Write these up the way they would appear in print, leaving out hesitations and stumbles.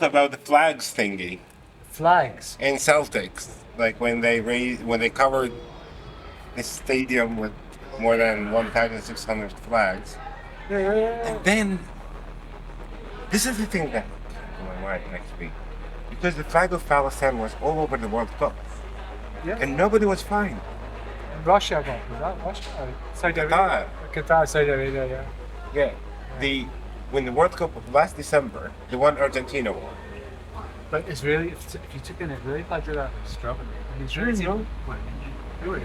about the flags thingy Flags. in Celtics, like when they covered the stadium with more than 1,600 flags. And then this is the thing that in my mind next week, because the flag of Palestine was all over the World Cup, Yeah. and nobody was fined. Russia got was that Russia? Saudi Qatar. Arabia. Qatar, Saudi Arabia, yeah. Yeah, the when the World Cup last December, the one Argentina won. But Israeli, if you took an Israeli flag, that was struggling. And Israelis, No. really?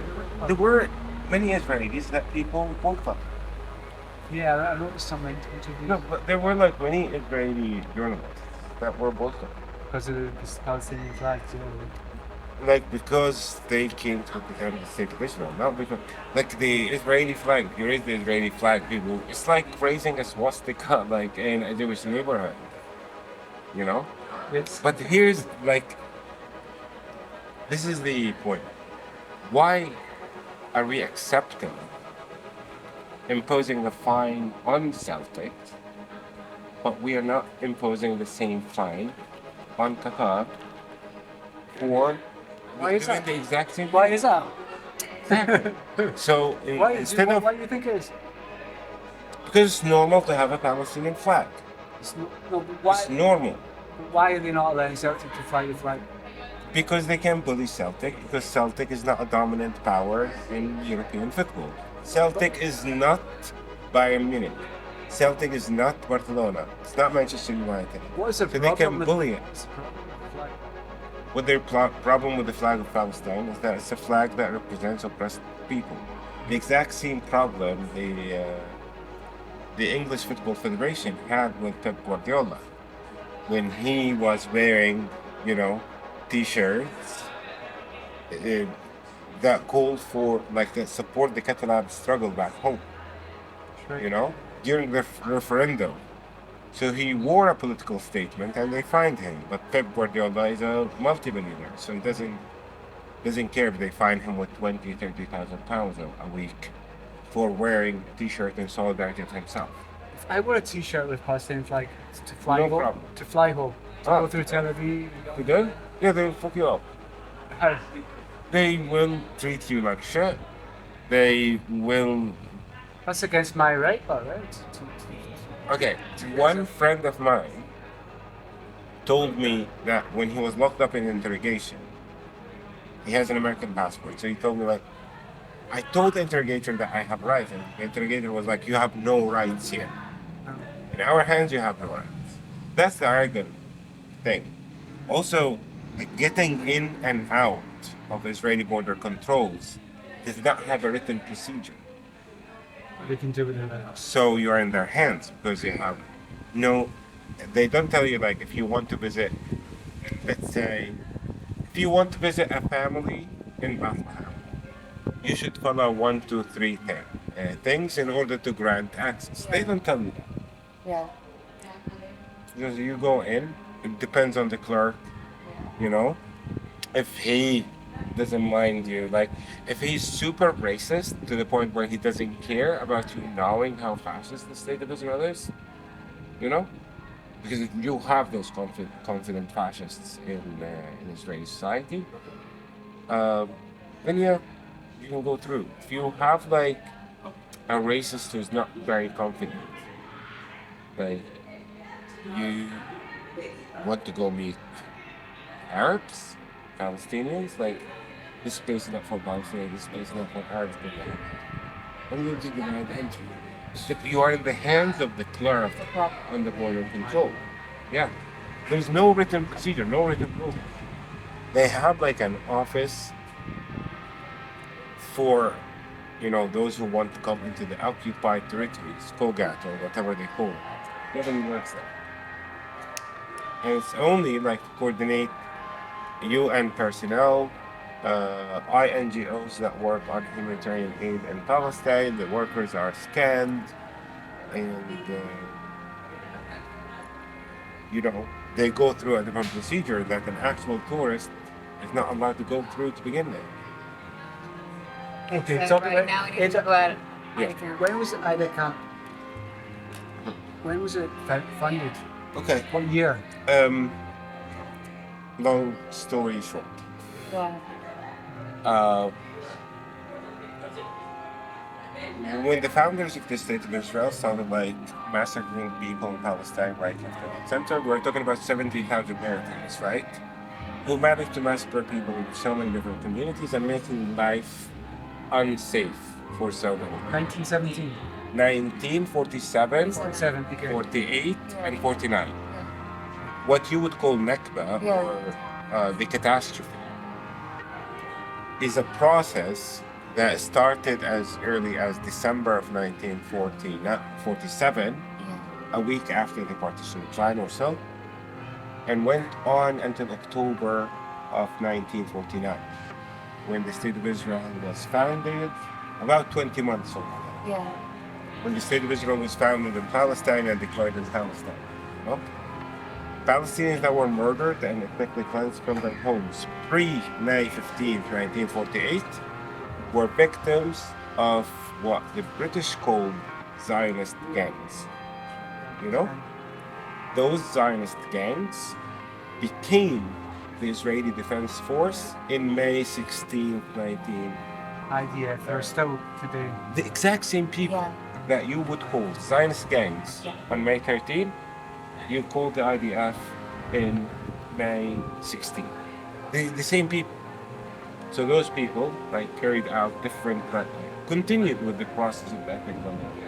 There were many Israelis that people boycotted. Yeah, I noticed some interviews No, but there were like many Israeli journalists that were boycotted. because of the Palestinian flags. Like because they came to represent the state of Israel, not because like the Israeli flag. If you raise the Israeli flag, people, it's like raising a swastika like in a Jewish neighborhood, you know. It's But here's like, this is the point. Why are we accepting imposing the fine on Celtics, but we are not imposing the same fine on Qatar for Why is doing that? the exact same Why thing? is that? So instead of, Why do you think it is? because it's normal to have a Palestinian flag. No, but why? It's normal Why are they not allowing Celtic to fly the flag? because they can bully Celtic, because Celtic is not a dominant power in European football. Celtic is not Bayern Munich. Celtic is not Barcelona. It's not Manchester United. What is the So problem they can with bully it. what's the problem with the flag? What their problem with the flag of Palestine is that it's a flag that represents oppressed people. The exact same problem the English Football Federation had with Pep Guardiola when he was wearing, T-shirts that called for like that support the Catalan struggle back home. During the referendum. So he wore a political statement and they fined him. But Pep Guardiola is a multi-millionaire, so he doesn't care if they fine him with 20, 30,000 pounds a week for wearing a t-shirt in solidarity of himself. If I wore a T-shirt with Palestinian flag to fly No home, problem. to go through Tel Aviv, You do? Yeah, they'll fuck you up. how- They will treat you like shit. They will. that's against my right, right? Okay, one friend of mine told me that when he was locked up in interrogation, he has an American passport. So he told me, like, I told the interrogator that I have rights, and the interrogator was like, you have no rights here. In our hands, you have no rights. That's the arrogant thing. Also, like, getting in and out of Israeli border controls does not have a written procedure. They can do it in a So you're in their hands because they have no. They don't tell you, like, if you want to visit, let's say, if you want to visit a family in Bethlehem, you should follow 1, 2, 3 things in order to grant access. They don't tell you that. Yeah. Because you go in, it depends on the clerk, if he doesn't mind you, like if he's super racist to the point where he doesn't care about you knowing how fascist the state of Israel is, because you have those confident fascists in Israeli society, then yeah, you can go through. If you have like a racist who's not very confident, like you want to go meet Arabs, Palestinians, like this place is not for Palestinians, this place is not for Arabs. And you just deny the entry. You are in the hands of the clerk on the border control. Yeah. There's no written procedure, no written rule. They have like an office for, those who want to come into the occupied territories, Kogat or whatever they call it. Nobody works there. And it's only like to coordinate UN personnel, INGOs that work on humanitarian aid in Palestine. The workers are scanned, and they go through a different procedure that an actual tourist is not allowed to go through to begin with. Okay, So so right now we need to go out. Yeah. when was Aida camp? When was it funded? Okay. What year? Long story short. Yeah. Uh, when the founders of the state of Israel started like massacring people in Palestine right left and center, we're talking about 70,000 Americans, right? Who managed to massacre people in so many different communities and making life unsafe for so many. 1917. 1947, 47 began. 48, and 49. What you would call Nakba Yeah. or the catastrophe is a process that started as early as December of 1947, a week after the partition decline or so, and went on until October of 1949, when the State of Israel was founded, about 20 months old. Yeah. When the State of Israel was founded in Palestine and declared in Palestine. You know? Palestinians that were murdered and ethnically cleansed from their homes pre-May 15, 1948, were victims of what the British called Zionist gangs. You know? Those Zionist gangs became the Israeli Defense Force in May 16, 19. IDF. They're still today. The exact same people Yeah. that you would call Zionist gangs Yeah. on May 13, you called the IDF in May 16. The same people. So those people like carried out different, continued with the process of ethnic cleansing.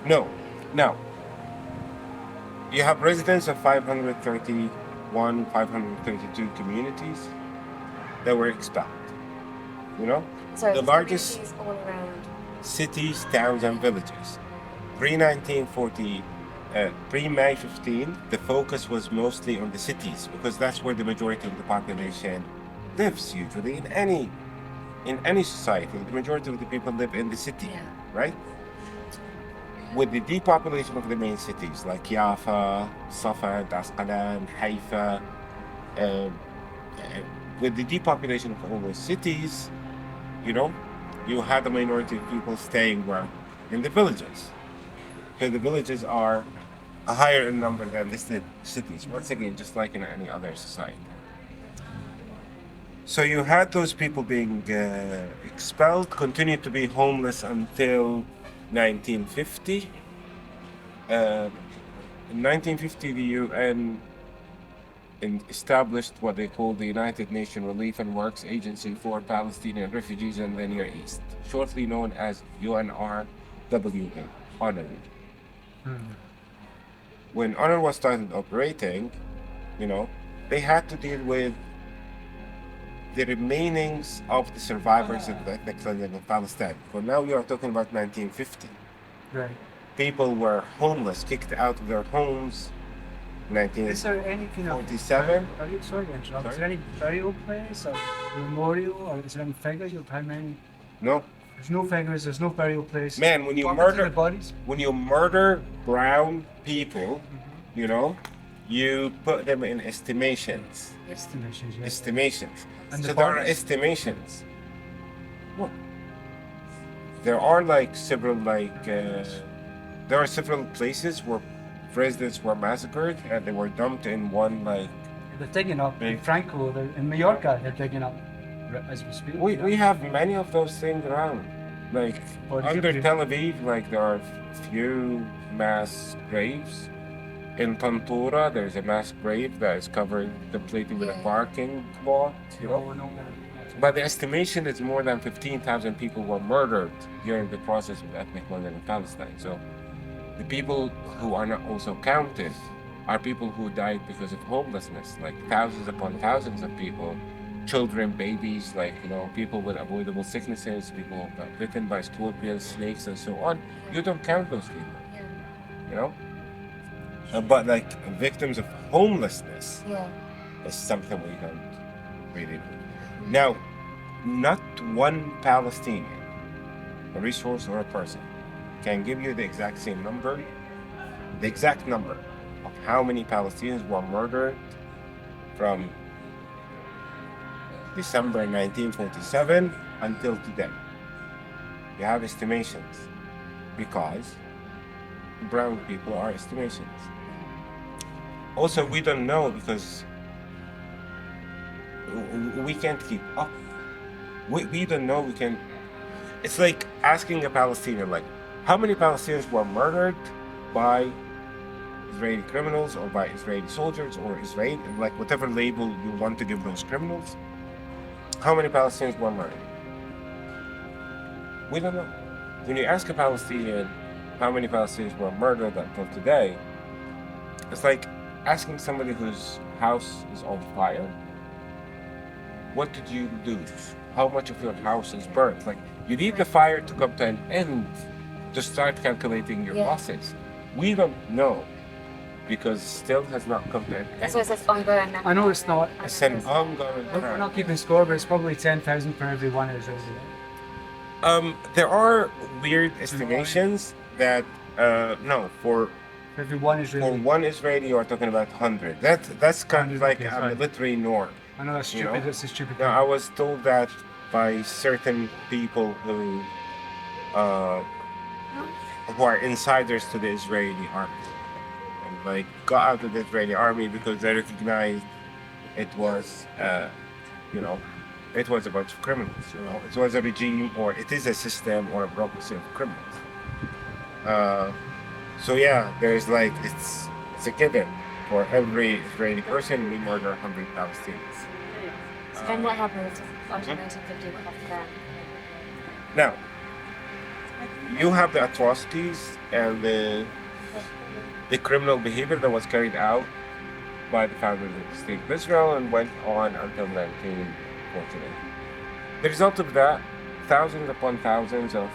No. Now, you have residents of 531, 532 communities that were expelled. You know? So The largest communities all around. cities, towns, and villages. Pre-1940, pre-May 15, the focus was mostly on the cities because that's where the majority of the population lives usually in any society. The majority of the people live in the city, Yeah. right? With the depopulation of the main cities like Jaffa, Safed, Asqalan, Haifa, with the depopulation of all those cities, you know, you had a minority of people staying where? In the villages. So the villages are a higher in number than the cities, once again, just like in any other society. So you had those people being expelled, continued to be homeless until 1950. In 1950, the UN established what they call the United Nations Relief and Works Agency for Palestinian Refugees in the Near East, shortly known as UNRWA, UNRWA. When UNRWA started operating, you know, they had to deal with the remainings of the survivors of the ethnic cleansing of Palestine. For now, we are talking about 1950. Right. People were homeless, kicked out of their homes. Is there any kind of 47? sorry to interrupt. Sorry? Is there any burial place or memorial or is there any figures of how many? No, There's no figures. There's no burial place. man. When you What happened to murder, the bodies? when you murder brown people, you know, you put them in estimations. Estimations. Yes. Estimations. And So the there are bodies? estimations. What? There are like several there are several places where residents were massacred and they were dumped in one like. They're digging up in Big- Franco. In Mallorca, they're digging up as we speak. We have many of those things around. Like Or under Egypt. Tel Aviv, like there are few mass graves. In Tantura, there's a mass grave that is covered completely with a Yeah. parking lot. You know? Oh, no. But the estimation is more than 15,000 people were murdered during the process of ethnic cleansing in Palestine. So the people who are not also counted are people who died because of homelessness, like thousands upon thousands of people, children, babies, like, you know, people with avoidable sicknesses, people who got bitten by scorpions, snakes, and so on. You don't count those people, Yeah. you know? But like victims of homelessness Yeah. is something we don't really do. Now, not one Palestinian, a resource or a person, can give you the exact same number, the exact number of how many Palestinians were murdered from December 1947 until today. You have estimations because brown people are estimations. Also, we don't know because we can't keep up. We don't know. We can. It's like asking a Palestinian, like, how many Palestinians were murdered by Israeli criminals or by Israeli soldiers or Israeli, like whatever label you want to give those criminals. How many Palestinians were murdered? We don't know. When you ask a Palestinian how many Palestinians were murdered until today, it's like asking somebody whose house is on fire, what did you do? How much of your house is burnt? Like, you need the fire to come to an end to start calculating your losses. We don't know because still has not come to an end. That's why it says ongoing now. I know it's not. It's an ongoing We're crime. not keeping score, but it's probably 10,000 for every one Israeli. There are weird estimations that no, for Every one for Israeli. one Israeli you're talking about 100. That's kind of 100, like okay, a fine. military norm. I know that's You stupid. know? That's a stupid Now, thing. I was told that by certain people who are insiders to the Israeli army, and like got out of the Israeli army because they recognized it was, it was a bunch of criminals. It was a regime, or it is a system, or a bureaucracy of criminals. So yeah, there's like it's a given. For every Israeli person, we murder 100 Palestinians. So then what happened after 1950 after that? Now, you have the atrocities and the criminal behavior that was carried out by the founders of the State of Israel and went on until 1948. The result of that, thousands upon thousands of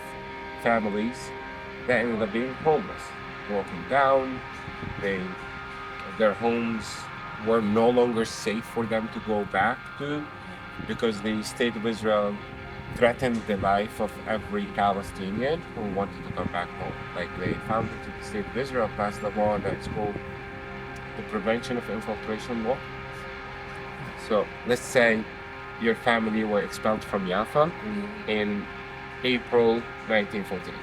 families that ended up being homeless, broken down. Their homes were no longer safe for them to go back to because the State of Israel threatened the life of every Palestinian who wanted to come back home. Like they founded the State of Israel passed a law that's called the Prevention of Infiltration Law. So let's say your family were expelled from Jaffa in April 1948.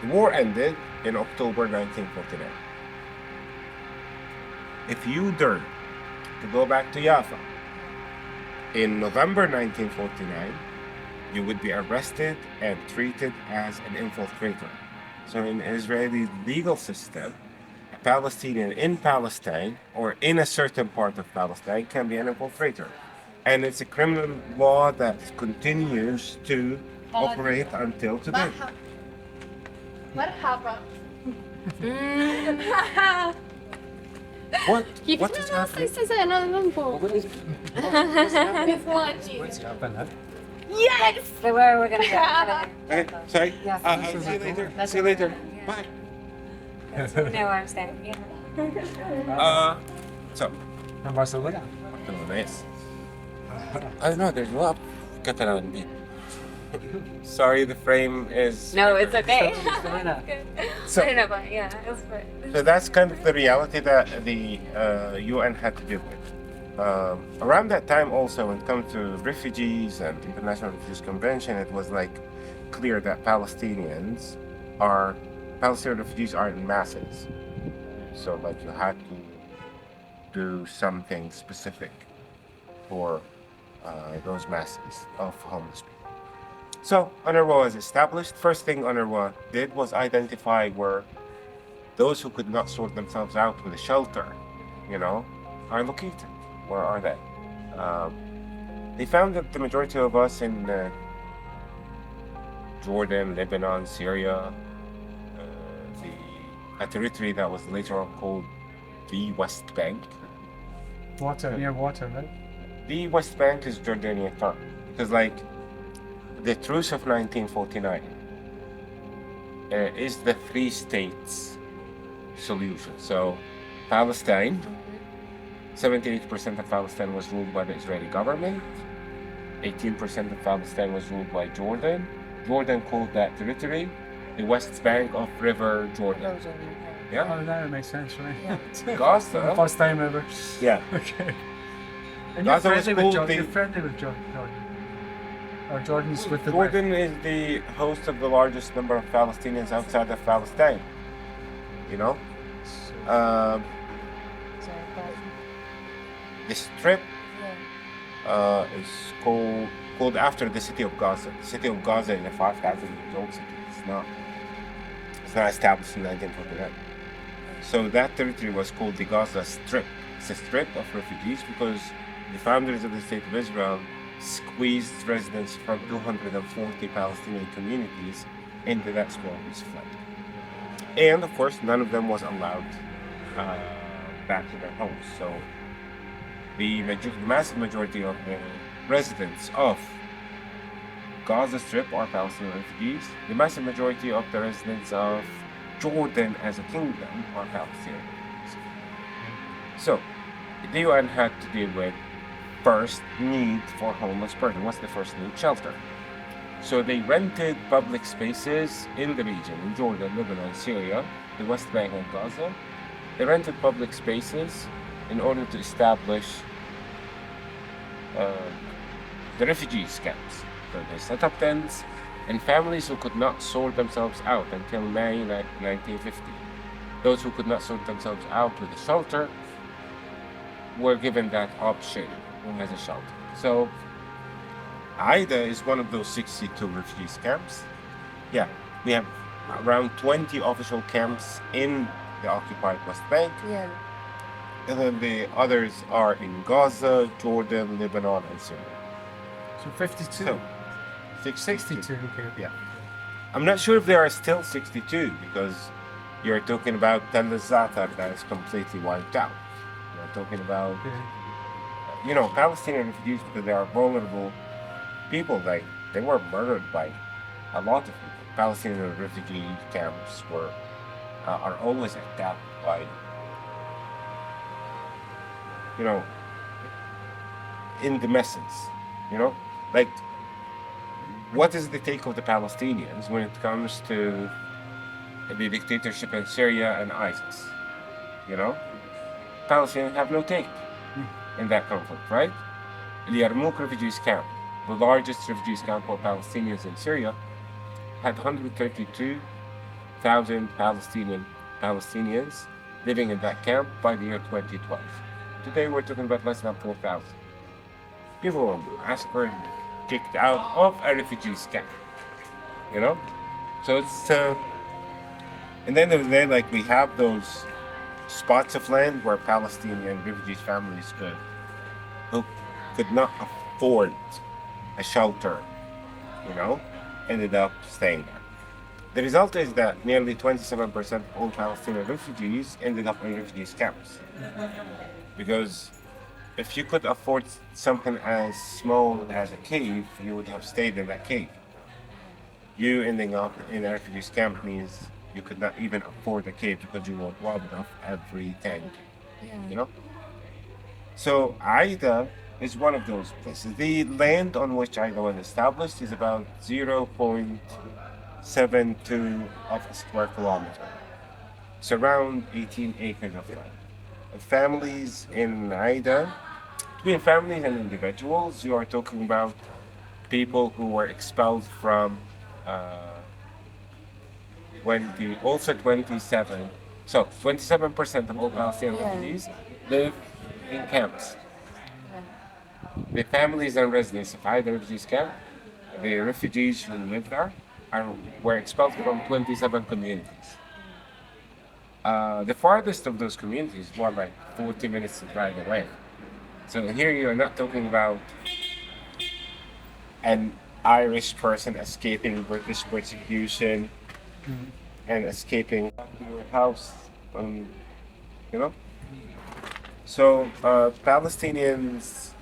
The war ended in October 1949. If you dared to go back to Jaffa in November 1949, you would be arrested and treated as an infiltrator. So in Israeli legal system, a Palestinian in Palestine or in a certain part of Palestine can be an infiltrator. And it's a criminal law that continues to operate until today. مرحبا. What? كيف What is happening? أنا من فوق. What is What's happened there? Yes. So where are we gonna go? Okay, sorry. Yes. I'll see you later. See you later. Bye. So we know where I'm standing. Yeah. So, From Barcelona. nice. I don't know, there's a lot of Catalan people. Sorry, the frame is. No, it's okay. Barcelona. So- I don't know, but yeah, it was fun. So that's kind of the reality that the UN had to deal with. Around that time, also, when it comes to refugees and International Refugees Convention, it was like clear that Palestinian refugees are in masses. So, like, you had to do something specific for those masses of homeless people. So, UNRWA was established. First thing UNRWA did was identify where those who could not sort themselves out with a shelter, are located. Where are they? They found that the majority of us in Jordan, Lebanon, Syria, a territory that was later on called the West Bank. Water, near water, right? The West Bank is Jordanian term because, like, the truce of 1949 is the three states solution. So, Palestine, 78% of Palestine was ruled by the Israeli government. 18% of Palestine was ruled by Jordan. Jordan called that territory the West Bank of River Jordan. Yeah, Oh, that makes sense, right? Gaza. First time ever. Yeah. Okay. And you're Gaza was friendly with called Jordan. the- You're friendly with Jordan. Or Jordan's with the Jordan is the host of the largest number of Palestinians outside of Palestine. You know? Um, Sorry, but the strip is called after the city of Gaza. The city of Gaza is a 5,000 years old city. It's not established in 1949. So that territory was called the Gaza Strip. It's a strip of refugees because the founders of the State of Israel squeezed residents from 240 Palestinian communities into that small piece of land. And of course, none of them was allowed back to their homes. So the massive majority of the residents of Gaza Strip are Palestinian refugees. The massive majority of the residents of Jordan as a kingdom are Palestinian refugees. So the UN had to deal with first need for homeless person. What's the first need? Shelter. So they rented public spaces in the region, in Jordan, Lebanon, Syria, the West Bank and Gaza. They rented public spaces in order to establish the refugees camps. So they set up tents, and families who could not sort themselves out until May 1950. Those who could not sort themselves out with a shelter were given that option as a shelter. So Aida is one of those 62 refugees camps. Yeah, we have around 20 official camps in the occupied West Bank. yeah. And then the others are in Gaza, Jordan, Lebanon, and Syria. So 52. So, 62. Okay. Yeah. I'm not sure if there are still 62 because you're talking about Tel Zatar that is completely wiped out. You're talking about, Palestinian refugees because they are vulnerable people. Like, they were murdered by a lot of people. Palestinian refugee camps are always attacked by, in the messes, like, what is the take of the Palestinians when it comes to the dictatorship in Syria and ISIS? Palestinians have no take in that conflict, right? The Yarmouk refugees camp, the largest refugees camp for Palestinians in Syria, had 132,000 Palestinians living in that camp by the year 2012. Today we're talking about less than 4,000. People were massacred, kicked out of a refugees camp. So it's and then the day, like, we have those spots of land where Palestinian refugees families who could not afford a shelter, ended up staying there. The result is that nearly 27% of all Palestinian refugees ended up in refugees camps. Because if you could afford something as small as a cave, you would have stayed in that cave. You ending up in a refugees camp means you could not even afford a cave because you were robbed of everything. So Aida is one of those places. The land on which Aida was established is about 0.72 of a square kilometer. It's around 18 acres of land. Families in Aida, between families and individuals, you are talking about people who were expelled from 27. So 27% of all Palestinian refugees live in camps. The families and residents of Aida refugees camp, the refugees who live there, were expelled from 27 communities. The farthest of those communities is more like 40 minutes to drive away. So here you're not talking about an Irish person escaping British persecution and escaping back to your house, So Palestinians,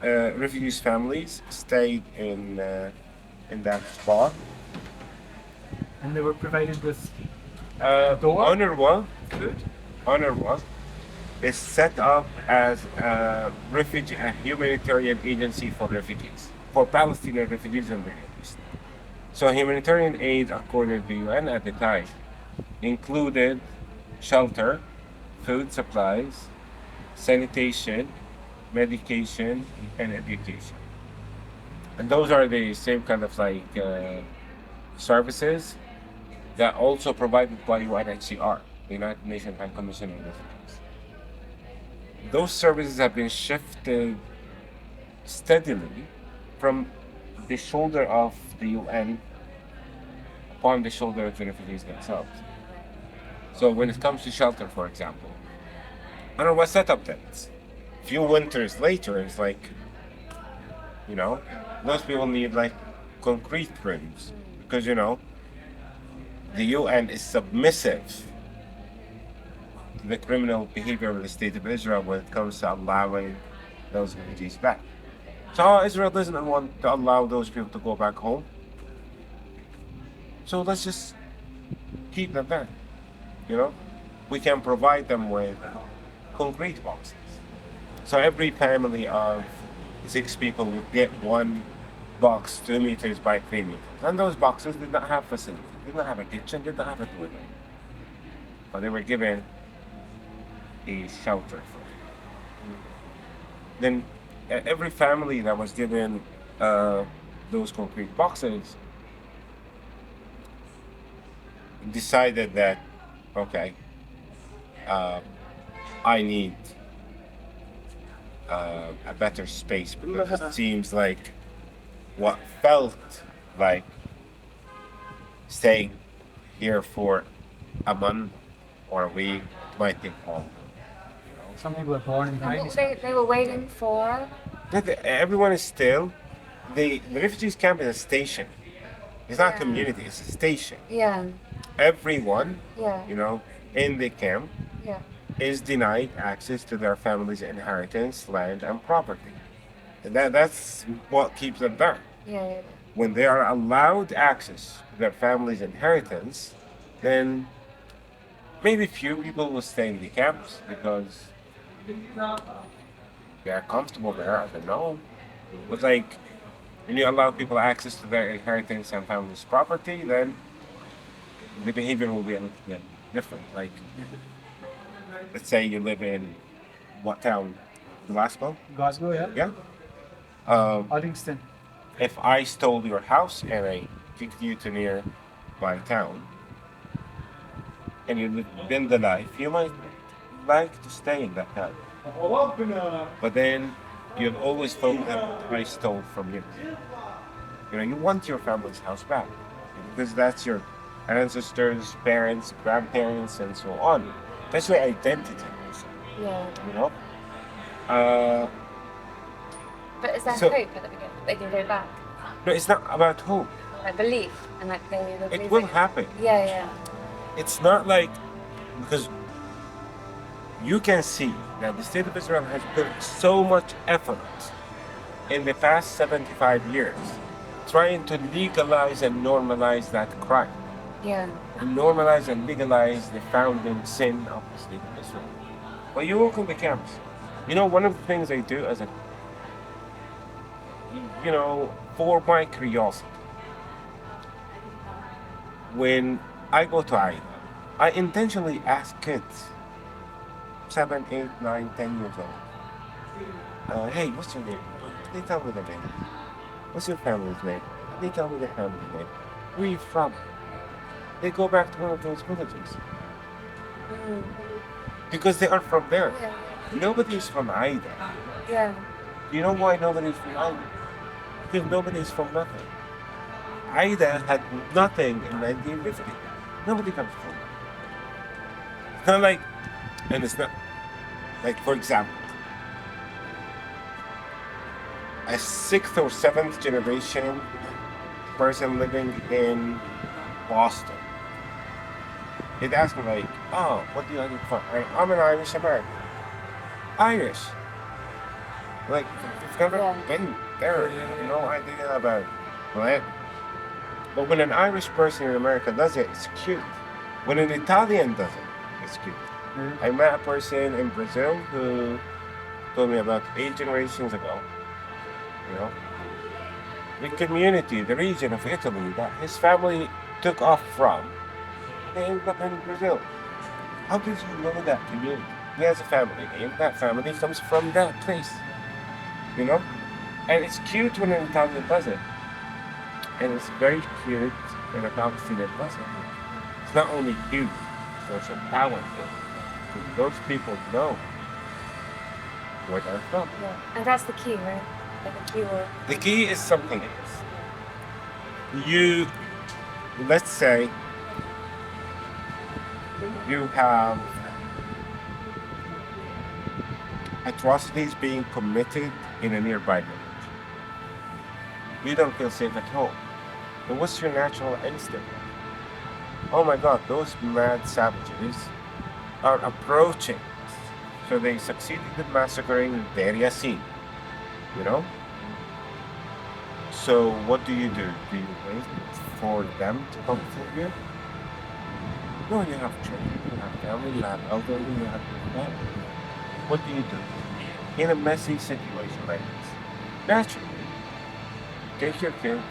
refugees families stayed in that spot. And they were provided with UNRWA food. is set up as a humanitarian agency for refugees, for Palestinian refugees in the Middle East. So humanitarian aid, according to the UN at the time, included shelter, food supplies, sanitation, medication, and education. And those are the same kind of services that also provided by UNHCR. the United Nations High Commission on Refugees. Those services have been shifted steadily from the shoulder of the UN upon the shoulder of the refugees themselves. So when it comes to shelter, for example, I don't know what setup that is. A few winters later, it's like, those people need like concrete rooms because, the UN is submissive to the criminal behavior of the state of Israel when it comes to allowing those refugees back. So Israel doesn't want to allow those people to go back home. So let's just keep them there. We can provide them with concrete boxes. So every family of 6 people would get one box 2 meters by 3 meters. And those boxes did not have facilities, did not have a kitchen, did not have a toilet. But they were given a shelter for it. Then every family that was given those concrete boxes decided that, okay, I need a better space because it seems like what felt like staying here for a month or a week might take longer. Some people are born in And 90s. they were waiting for. Everyone is still, the refugees camp is a station. It's not a Yeah. community, it's a station. Yeah. Everyone, Yeah. in the camp Yeah. is denied access to their family's inheritance, land, and property. And that's what keeps them there. Yeah. When they are allowed access to their family's inheritance, then maybe few people will stay in the camps because they are comfortable there. I don't know. But like, when you allow people access to their inheritance and family's property, then the behavior will be a little bit different. Like, let's say you live in what town? Glasgow? Glasgow, yeah. Yeah? Uddingston. If I stole your house and I took you to near my town and you lived in the life, you might like to stay in that town. But then you'll always thought that I stole from you. You want your family's house back because that's your ancestors, parents, grandparents, and so on. That's your identity. Yeah. But is there So- hope that they can go back? No, it's not about hope. Like belief and like they were It believing. will happen. Yeah. Yeah. It's not like, because you can see that the state of Israel has put so much effort in the past 75 years trying to legalize and normalize that crime. Yeah. And normalize and legalize the founding sin of the state of Israel. But you walk in the camps. One of the things I do as for my curiosity, when I go to Aida, I intentionally ask kids, 7, 8, 9, 10 years old, hey, what's your name? They tell me their name. What's your family's name? They tell me their family's name. Where are you from? They go back to one of those villages. Mm. Because they are from there. Yeah. Nobody is from Aida. Yeah. You know why nobody is from Aida? Because nobody is from nothing. Aida had nothing in 1950. Nobody comes from it. It's not like, and it's not, like, for example, a 6th or 7th generation person living in Boston. He'd ask me like, oh, what do you identify? I'm an Irish American. Irish. Like, you've never Yeah. been there. You have no idea about it. Right? But when an Irish person in America does it, it's cute. When an Italian does it, it's cute. Mhm. I met a person in Brazil who told me about 8 generations ago. The community, the region of Italy that his family took off from, they ended up in Brazil. How did you know that community? He has a family name. That family comes from that place. And it's cute when an Italian does it. And it's very cute when a Palestinian does it. It's not only cute, social talented. Those people know where they're from. Yeah. And that's the key, right? Like the key word. The key is something else. Let's say, you have atrocities being committed in a nearby village. You don't feel safe at home. But what's your natural instinct? Oh my God, those mad savages are approaching us. So they succeeded in massacring Deir Yassin, you know? So what do? Do you wait for them to come for you? No, you have children, you have family, you have elderly, you have your family. What do? In a messy situation like this, naturally, you take your kids,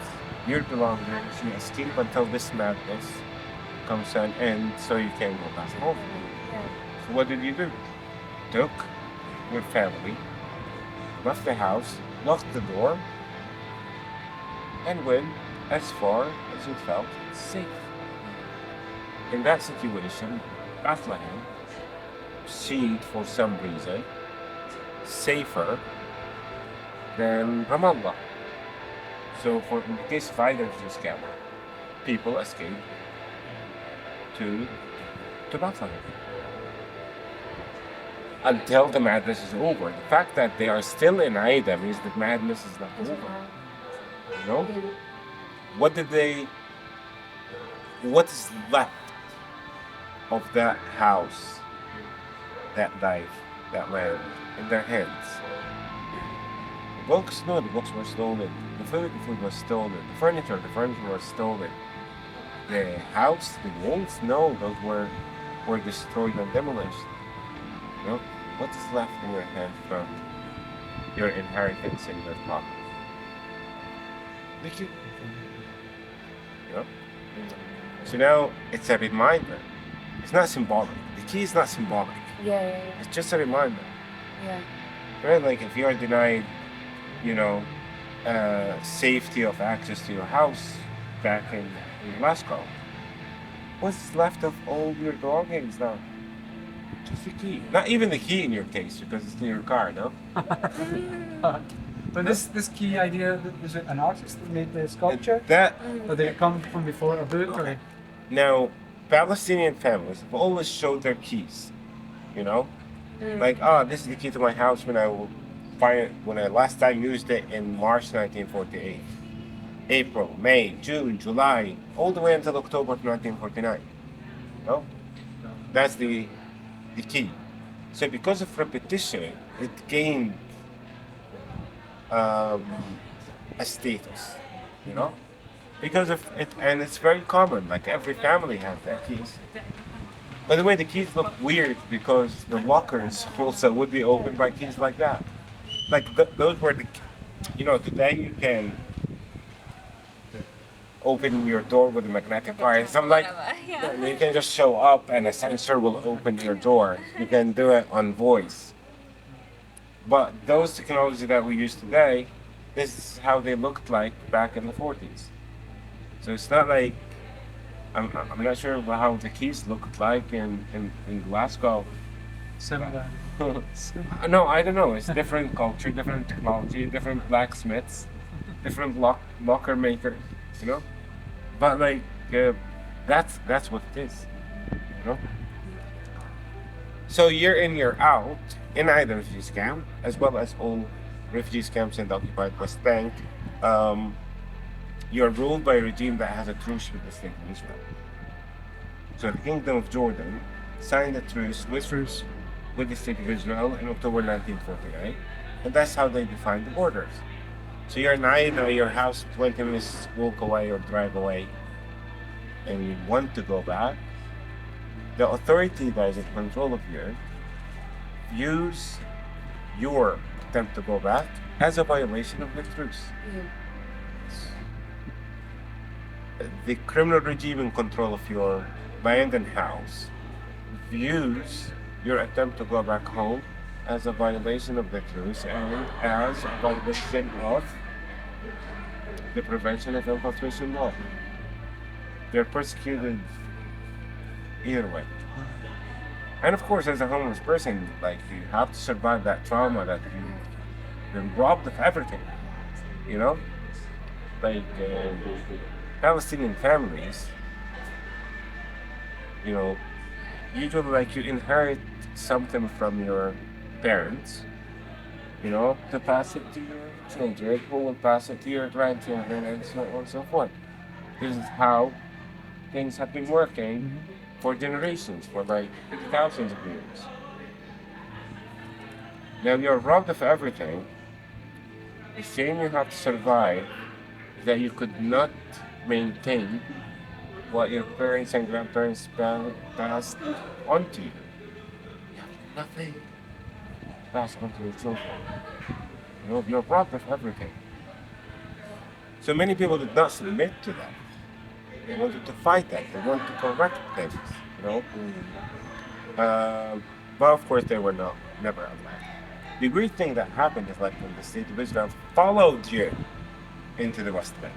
your belongings, you escape until this madness comes to an end so you can go back home. So what did you do? Took your family, left the house, locked the door, and went as far as you felt safe. In that situation, Bethlehem seemed for some reason safer than Ramallah. So in the case of either of these camels, people escaped to Bethlehem. Until the madness is over. The fact that they are still in Aida means the madness is not over. You know? What is left of that house, that life, that land in their hands? The books were stolen. The food was stolen. The furniture was stolen. The house, the walls, those were destroyed and demolished. You know, what is left in your hand from your inheritance in your pocket? The key. You know? So now it's a reminder. It's not symbolic. The key is not symbolic. Yeah. It's just a reminder. Yeah. Right? Like if you are denied, safety of access to your house back in Glasgow, what's left of all your belongings now? Just the key. Not even the key in your case, because it's in your car, no? But this key idea, is it an artist that made the sculpture? Or did it come from before a book? Or? Now, Palestinian families have always showed their keys, Like, this is the key to my house when I last time used it in March 1948. April, May, June, July, all the way until October of 1949. No? That's the key. So because of repetition, it gained a status, because of it, and it's very common. Like every family has their keys. By the way, the keys look weird because the lockers also would be opened by keys like that. Like those were today you can open your door with a magnetic wire. Something like you can just show up and a sensor will open your door. You can do it on voice. But those technology that we use today, this is how they looked like back in the 40s. So it's not like, I'm not sure how the keys looked like in Glasgow. Similar. No, I don't know. It's different culture, different technology, different blacksmiths, different locker makers, But like, that's what it is, So year in, year out, in either refugee camp, as well as all refugee camps in the occupied West Bank, you are ruled by a regime that has a truce with the state of Israel. So the Kingdom of Jordan signed a truce with the state of Israel in October 1949, and that's how they defined the borders. So you're in Aida, your house 20 minutes walk away or drive away, and you want to go back, the authority that is in control of you views your attempt to go back as a violation of the truce. The criminal regime in control of your land and house views your attempt to go back home as a violation of the truce and as a violation of the Prevention of Infiltration Law. They're persecuted either way. And of course, as a homeless person, like you have to survive that trauma that you've been robbed of everything. You know, like Palestinian families. You know, usually like you inherit something from your parents. You know, to pass it to your children, who will pass it to your grandchildren, and so on and so forth. This is how things have been working for generations, for like thousands of years. Now you're robbed of everything. The shame you have to survive is that you could not maintain what your parents and grandparents passed on to you. You have nothing passed on to your children. You know, you're robbed of everything. So many people did not submit to that. They wanted to fight that. They wanted to correct things. You know, but of course they were never allowed. The great thing that happened is like when the state of Israel followed you into the West Bank.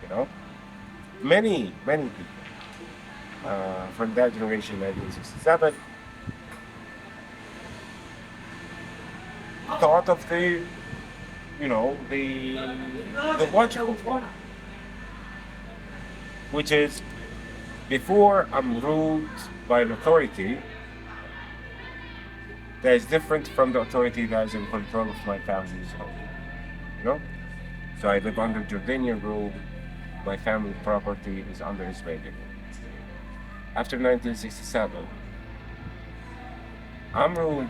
You know, many people from that generation, 1967, thought of the logical one, which is before I'm ruled by an authority that is different from the authority that is in control of my family's home. You know? So I live under Jordanian rule, my family property is under Israeli rule. After 1967, I'm ruled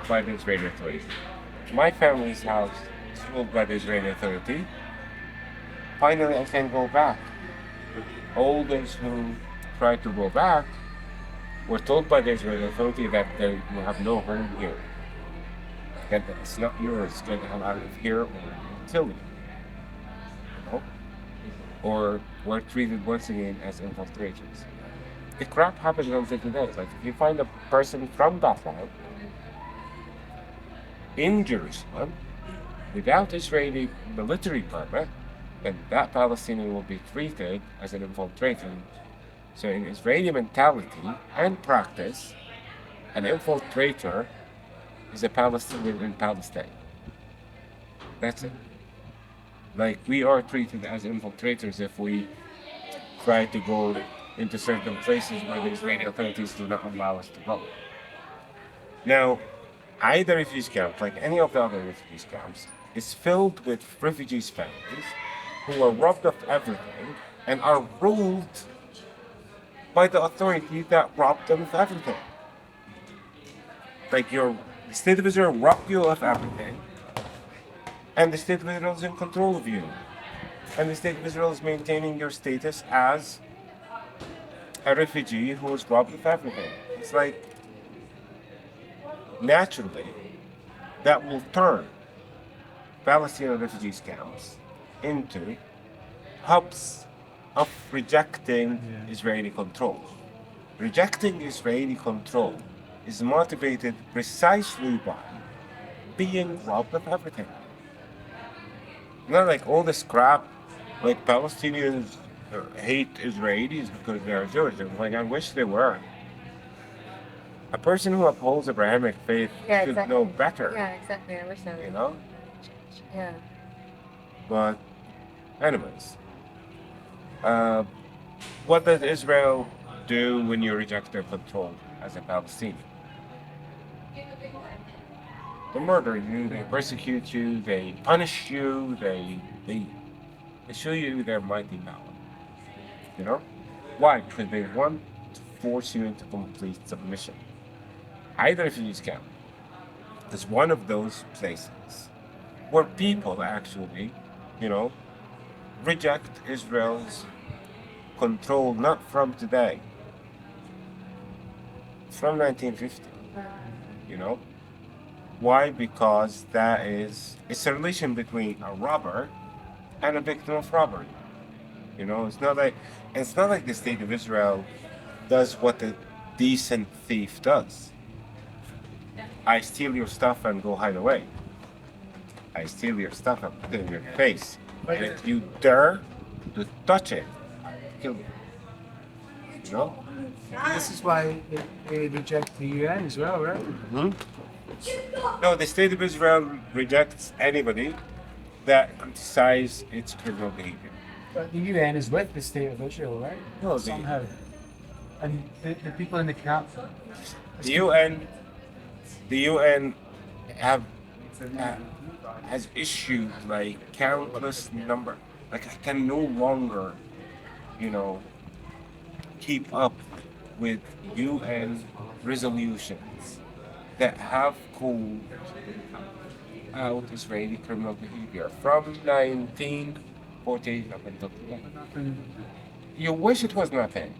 by the Israeli authority. My family's house is ruled by the Israeli authority. Finally, I can go back. All those who try to go back were told by the Israeli authority that you have no home here. That it's not yours. Get the hell out of here or we'll kill you. You know? Or we're treated once again as infiltrators. The crap happens on daily days. Like if you find a person from Bethlehem in Jerusalem without Israeli military permit, then that Palestinian will be treated as an infiltrator. So in Israeli mentality and practice, an infiltrator is a Palestinian in Palestine. That's it. Like we are treated as infiltrators if we try to go into certain places where the Israeli authorities do not allow us to go. Now, Aida refugee camp, like any of the other refugee camps, is filled with refugees' families who are robbed of everything and are ruled by the authority that robbed them of everything. Like the state of Israel robbed you of everything, and the state of Israel is in control of you. And the state of Israel is maintaining your status as a refugee who was robbed of everything. It's like, naturally, that will turn Palestinian refugees camps into hubs of rejecting Israeli control. Rejecting Israeli control is motivated precisely by being robbed of everything. Not like all this crap, like Palestinians hate Israelis because they're Jewish. Like I wish they were. A person who upholds Abrahamic faith should know better. Yeah, exactly. I wish so. You know? Yeah. But, anyways, what does Israel do when you reject their control as a Palestinian? They murder you, they persecute you, they punish you, they show you their mighty power. You know? Why? Because they want to force you into complete submission. Aida refugee camp is one of those places where people actually, reject Israel's control, not from today, from 1950, Why? Because it's a relation between a robber and a victim of robbery. It's not like the state of Israel does what a decent thief does. I steal your stuff and go hide away. I steal your stuff and put it in your face. And if you dare to touch it, I'll kill you. This is why they reject the UN as well, right? No, the state of Israel rejects anybody that criticizes its criminal behavior. But the UN is with the state of Israel, right? No, Somehow. And the people in the camp. the UN, the UN have has issued like countless number. Like I can no longer, keep up with UN resolutions that have called out Israeli criminal behavior from 1948 up until today. You wish it was nothing.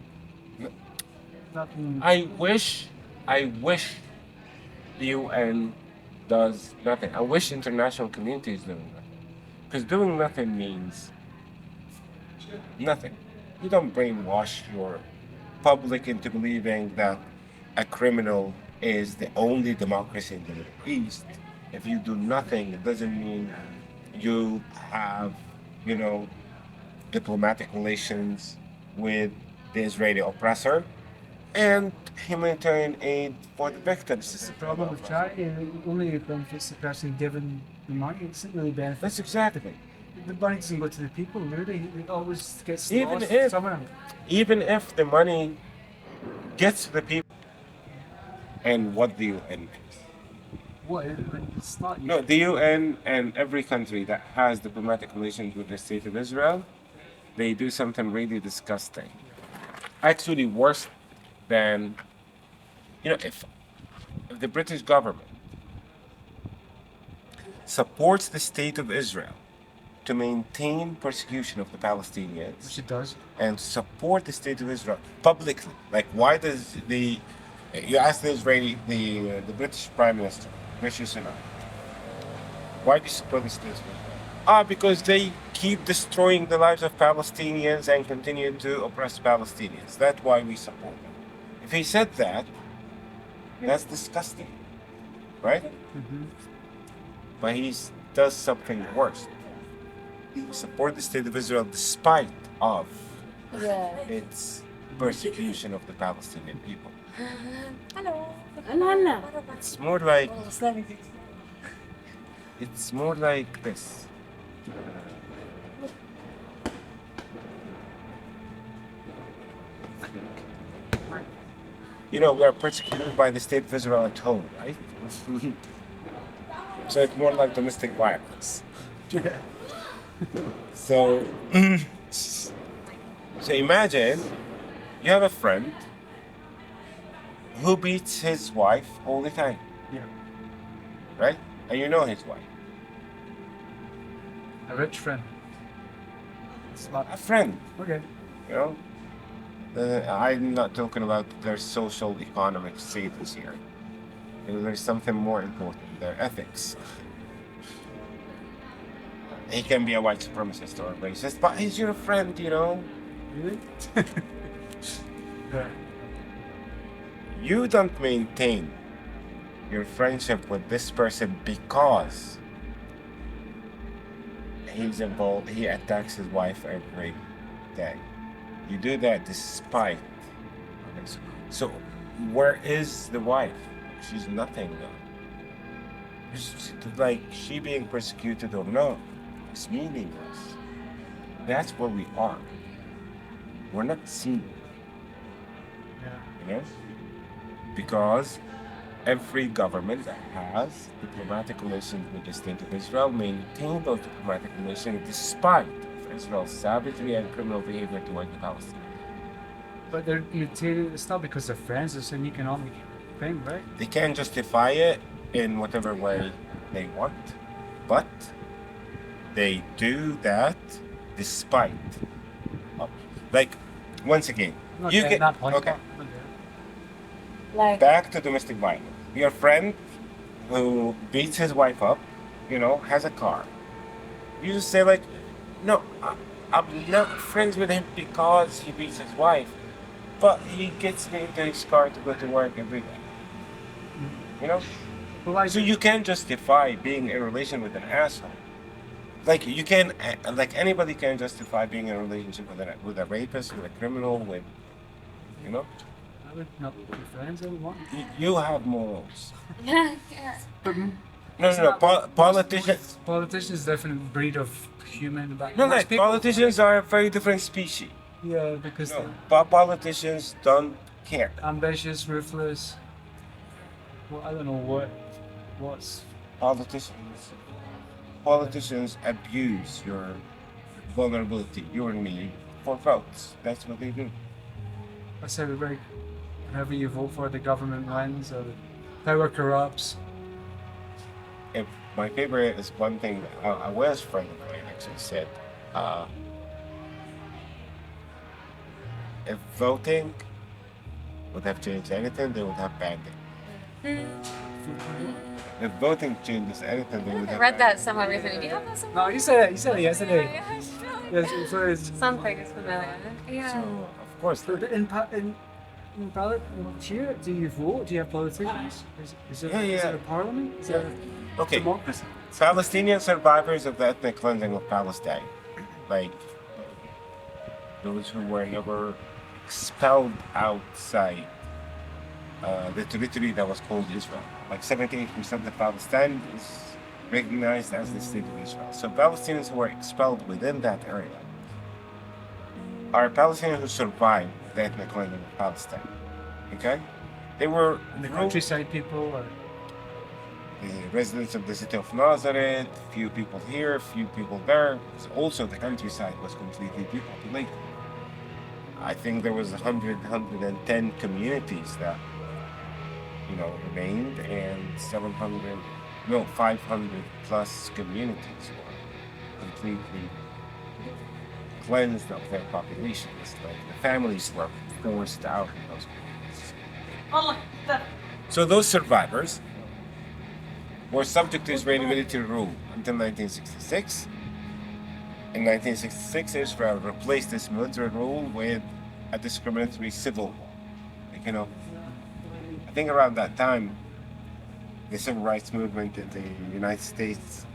Nothing. I wish the UN does nothing. I wish international community is doing nothing. Because doing nothing means nothing. You don't brainwash your public into believing that a criminal is the only democracy in the Middle East. If you do nothing, it doesn't mean you have, diplomatic relations with the Israeli oppressor and humanitarian aid for the victims. This is The problem with charity, it only benefits the person given the money. It doesn't really benefit. That's exactly. The money doesn't go to the people, really. It always gets Even lost if- somewhere. Even if the money gets to the people, and what the UN does. What? It's not. No, the UN and every country that has diplomatic relations with the state of Israel, they do something really disgusting. Actually, worse than, if the British government supports the state of Israel to maintain persecution of the Palestinians Which it does. and support the state of Israel publicly. Like, why does you ask the British Prime Minister, Rishi Sunak, why do you support the state of Israel? Because they keep destroying the lives of Palestinians and continue to oppress Palestinians. That's why we support them. If he said that, that's disgusting, right? But he does something worse. He support the state of Israel despite of its persecution of the Palestinian people. Hello. It's more like this. We are persecuted by the state of Israel at home, right? So it's more like domestic violence. So, so imagine you have a friend who beats his wife all the time, Yeah. right? And you know his wife. A rich friend. It's not. A friend, Okay. you know? I'm not talking about their social economic status here. There's something more important, their ethics. He can be a white supremacist or a racist, but he's your friend, Really? Yeah. You don't maintain your friendship with this person because he attacks his wife every day. You do that despite. So where is the wife? She's nothing now. Like she being persecuted or not, it's meaningless. That's where we are. We're not seen. Yeah. Because every government that has diplomatic relations with the state of Israel maintain those diplomatic relations despite of Israel's savagery and criminal behavior toward the Palestinians. But it's not because they're friends. It's an economic thing, right? They can justify it in whatever way they want, but they do that despite of, like, once again, Not you that- get not point. okay. Like, Back to domestic violence. Your friend who beats his wife up, has a car. You just say like, no, I'm not friends with him because he beats his wife, but he gets me into his car to go to work every day. Well, like, So you can't justify being in a relation with an asshole. Like you can, like anybody can justify being in a relationship with a rapist, with a criminal, with. I would not be friends. I would want. You have morals. Yeah. But No. Politicians. politicians is definitely a breed of human. But No, most like people- politicians are a very different species. Yeah, because No, they're but politicians don't care. ambitious, ruthless. Well, I don't know what's. Politicians abuse your vulnerability, your need for votes. That's what they do. I said like, whenever you vote for, the government wins or power corrupts. If my favorite is one thing a Welsh friend of mine actually said, if voting would have changed anything, they would have banned it. If voting changes anything, they would I have read banned that somewhere recently. Do you have that somewhere? No, you said it yesterday. Yeah, Yes, so it's. something is familiar. it. Yeah. So of course, But in ballot here, do you vote? Do you have politicians? Is Yeah. there a parliament? Is there okay. democracy? Palestinian survivors of the ethnic cleansing of Palestine, like those who were never expelled outside the territory that was called Israel. Like 78% of Palestine is recognized as the state of Israel. So Palestinians who were expelled within that area are Palestinians who survived the ethnic cleansing of Palestine. Okay? They were And the ruled- countryside people? Or, the residents of the city of Nazareth, few people here, few people there. Also, the countryside was completely depopulated. I think there was 110 communities that, remained, and 500 plus communities were completely cleansed of their populations. Like the families were forced out of those communities. So those survivors were subject to Israeli military rule until 1966. In 1966, Israel replaced this military rule with a discriminatory civil war. I think around that time, the civil rights movement in the United States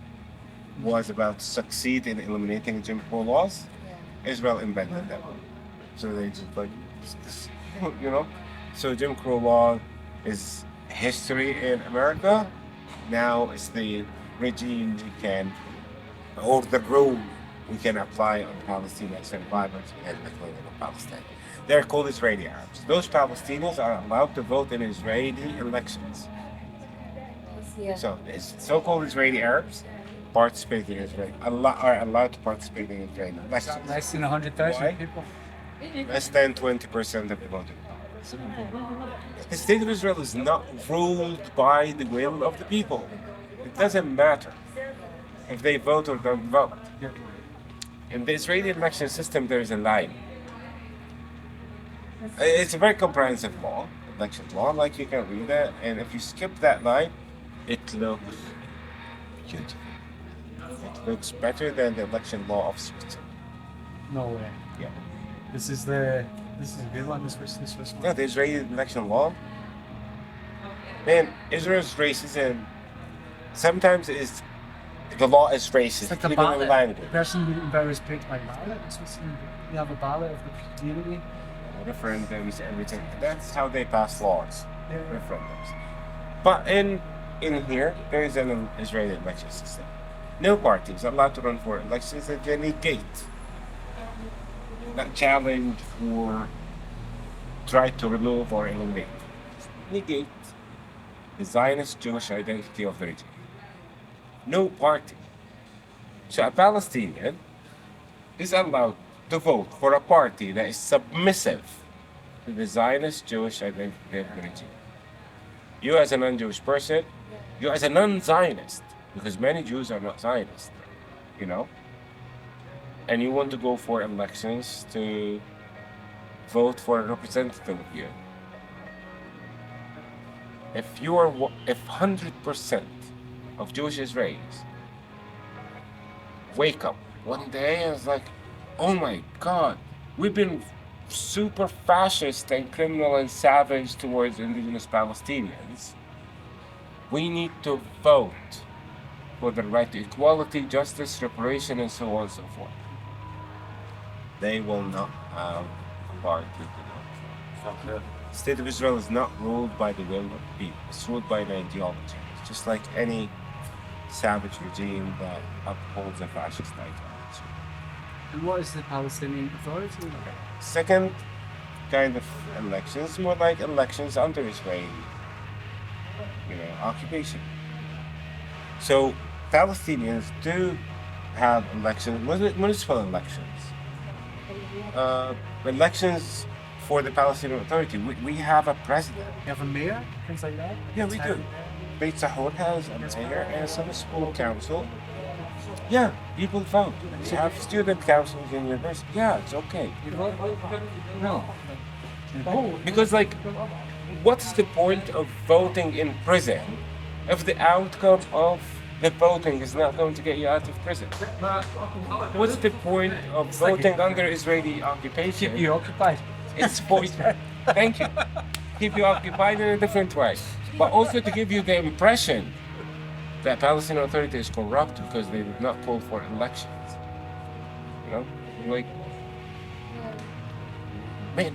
was about to succeed in eliminating Jim Crow laws. Israel invented them. So they just So Jim Crow law is history in America. Now it's the regime we can, or the rule we can apply on Palestinian survivors and the cleansing of Palestine. They're called Israeli Arabs. Those Palestinians are allowed to vote in Israeli elections. Yeah. So it's so-called Israeli Arabs participate in Israel. Are allowed to participate in Israeli elections. less than Why? 100,000 people? Less than 20% of the voting power. The state of Israel is not ruled by the will of the people. It doesn't matter if they vote or don't vote. In the Israeli election system, there is a line. It's a very comprehensive law, election law, like you can read it, and if you skip that line, it looks beautiful. It looks better than the election law of Switzerland. No way. Yeah. This is a good one. This was one. Yeah, the Israeli election law. Man, Israel's racism sometimes is the law is racist. It's like the even in ballot. language. The person who embarrassed picked by ballot. It's what's you have a ballot of the community. Referendums, everything. That's how they pass laws. Yeah. Referendums. But in here, there is an Israeli election system. No party is allowed to run for elections that they negate, not challenge or try to remove or eliminate. Negate the Zionist Jewish identity of the region. No party. So a Palestinian is allowed to vote for a party that is submissive to the Zionist Jewish identity of the region. You as a non-Jewish person, you as a non-Zionist, because many Jews are not Zionists, and you want to go for elections to vote for a representative of you. If 100% of Jewish Israelis wake up one day and it's like, oh my God, we've been super fascist and criminal and savage towards indigenous Palestinians. We need to vote for the right to equality, justice, reparation, and so on and so forth. They will not have a party to vote for. the state of Israel is not ruled by the will of the people. It's ruled by an ideology. It's just like any savage regime that upholds a fascist ideology. And what is the Palestinian Authority? Second kind of elections, more like elections under Israeli, occupation. So Palestinians do have elections, municipal elections, elections for the Palestinian Authority. We have a president. You have a mayor, things like that? Yeah, we do. Beit Sahur has a mayor and some school council. Yeah, people vote. You have student councils in university. Yeah, it's okay. You vote? No. Because, what's the point of voting in prison if the outcome of the voting is not going to get you out of prison? What's the point of voting under Israeli occupation? Keep you occupied. It's thank you. Keep you occupied in a different way. But also to give you the impression that Palestinian Authority is corrupt because they did not call for elections. Man,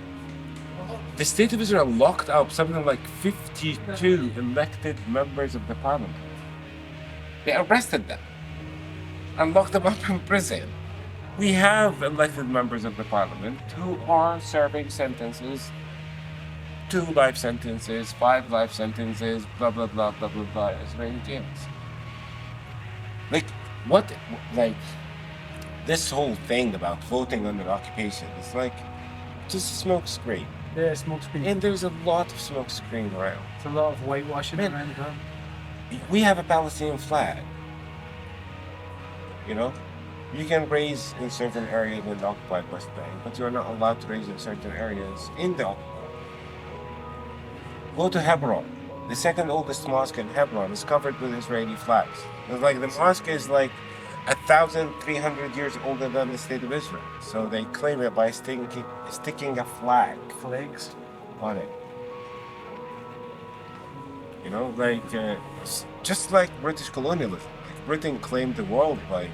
the state of Israel locked up something like 52 elected members of the parliament. They arrested them and locked them up in prison. We have elected members of the parliament who are serving sentences, 2 life sentences, 5 life sentences, blah, blah, blah, blah, blah, blah, Israeli jails. This whole thing about voting under occupation is just a smoke screen. Yeah, smoke screen. And there's a lot of smoke screen around. It's a lot of whitewashing Man. around the We have a Palestinian flag. You can raise in certain areas in the occupied West Bank, but you're not allowed to raise in certain areas in the occupied. Go to Hebron. The second oldest mosque in Hebron is covered with Israeli flags. It's the mosque is 1,300 years older than the state of Israel. So they claim it by sticking a flag flags on it. Just like British colonialism. Britain claimed the world by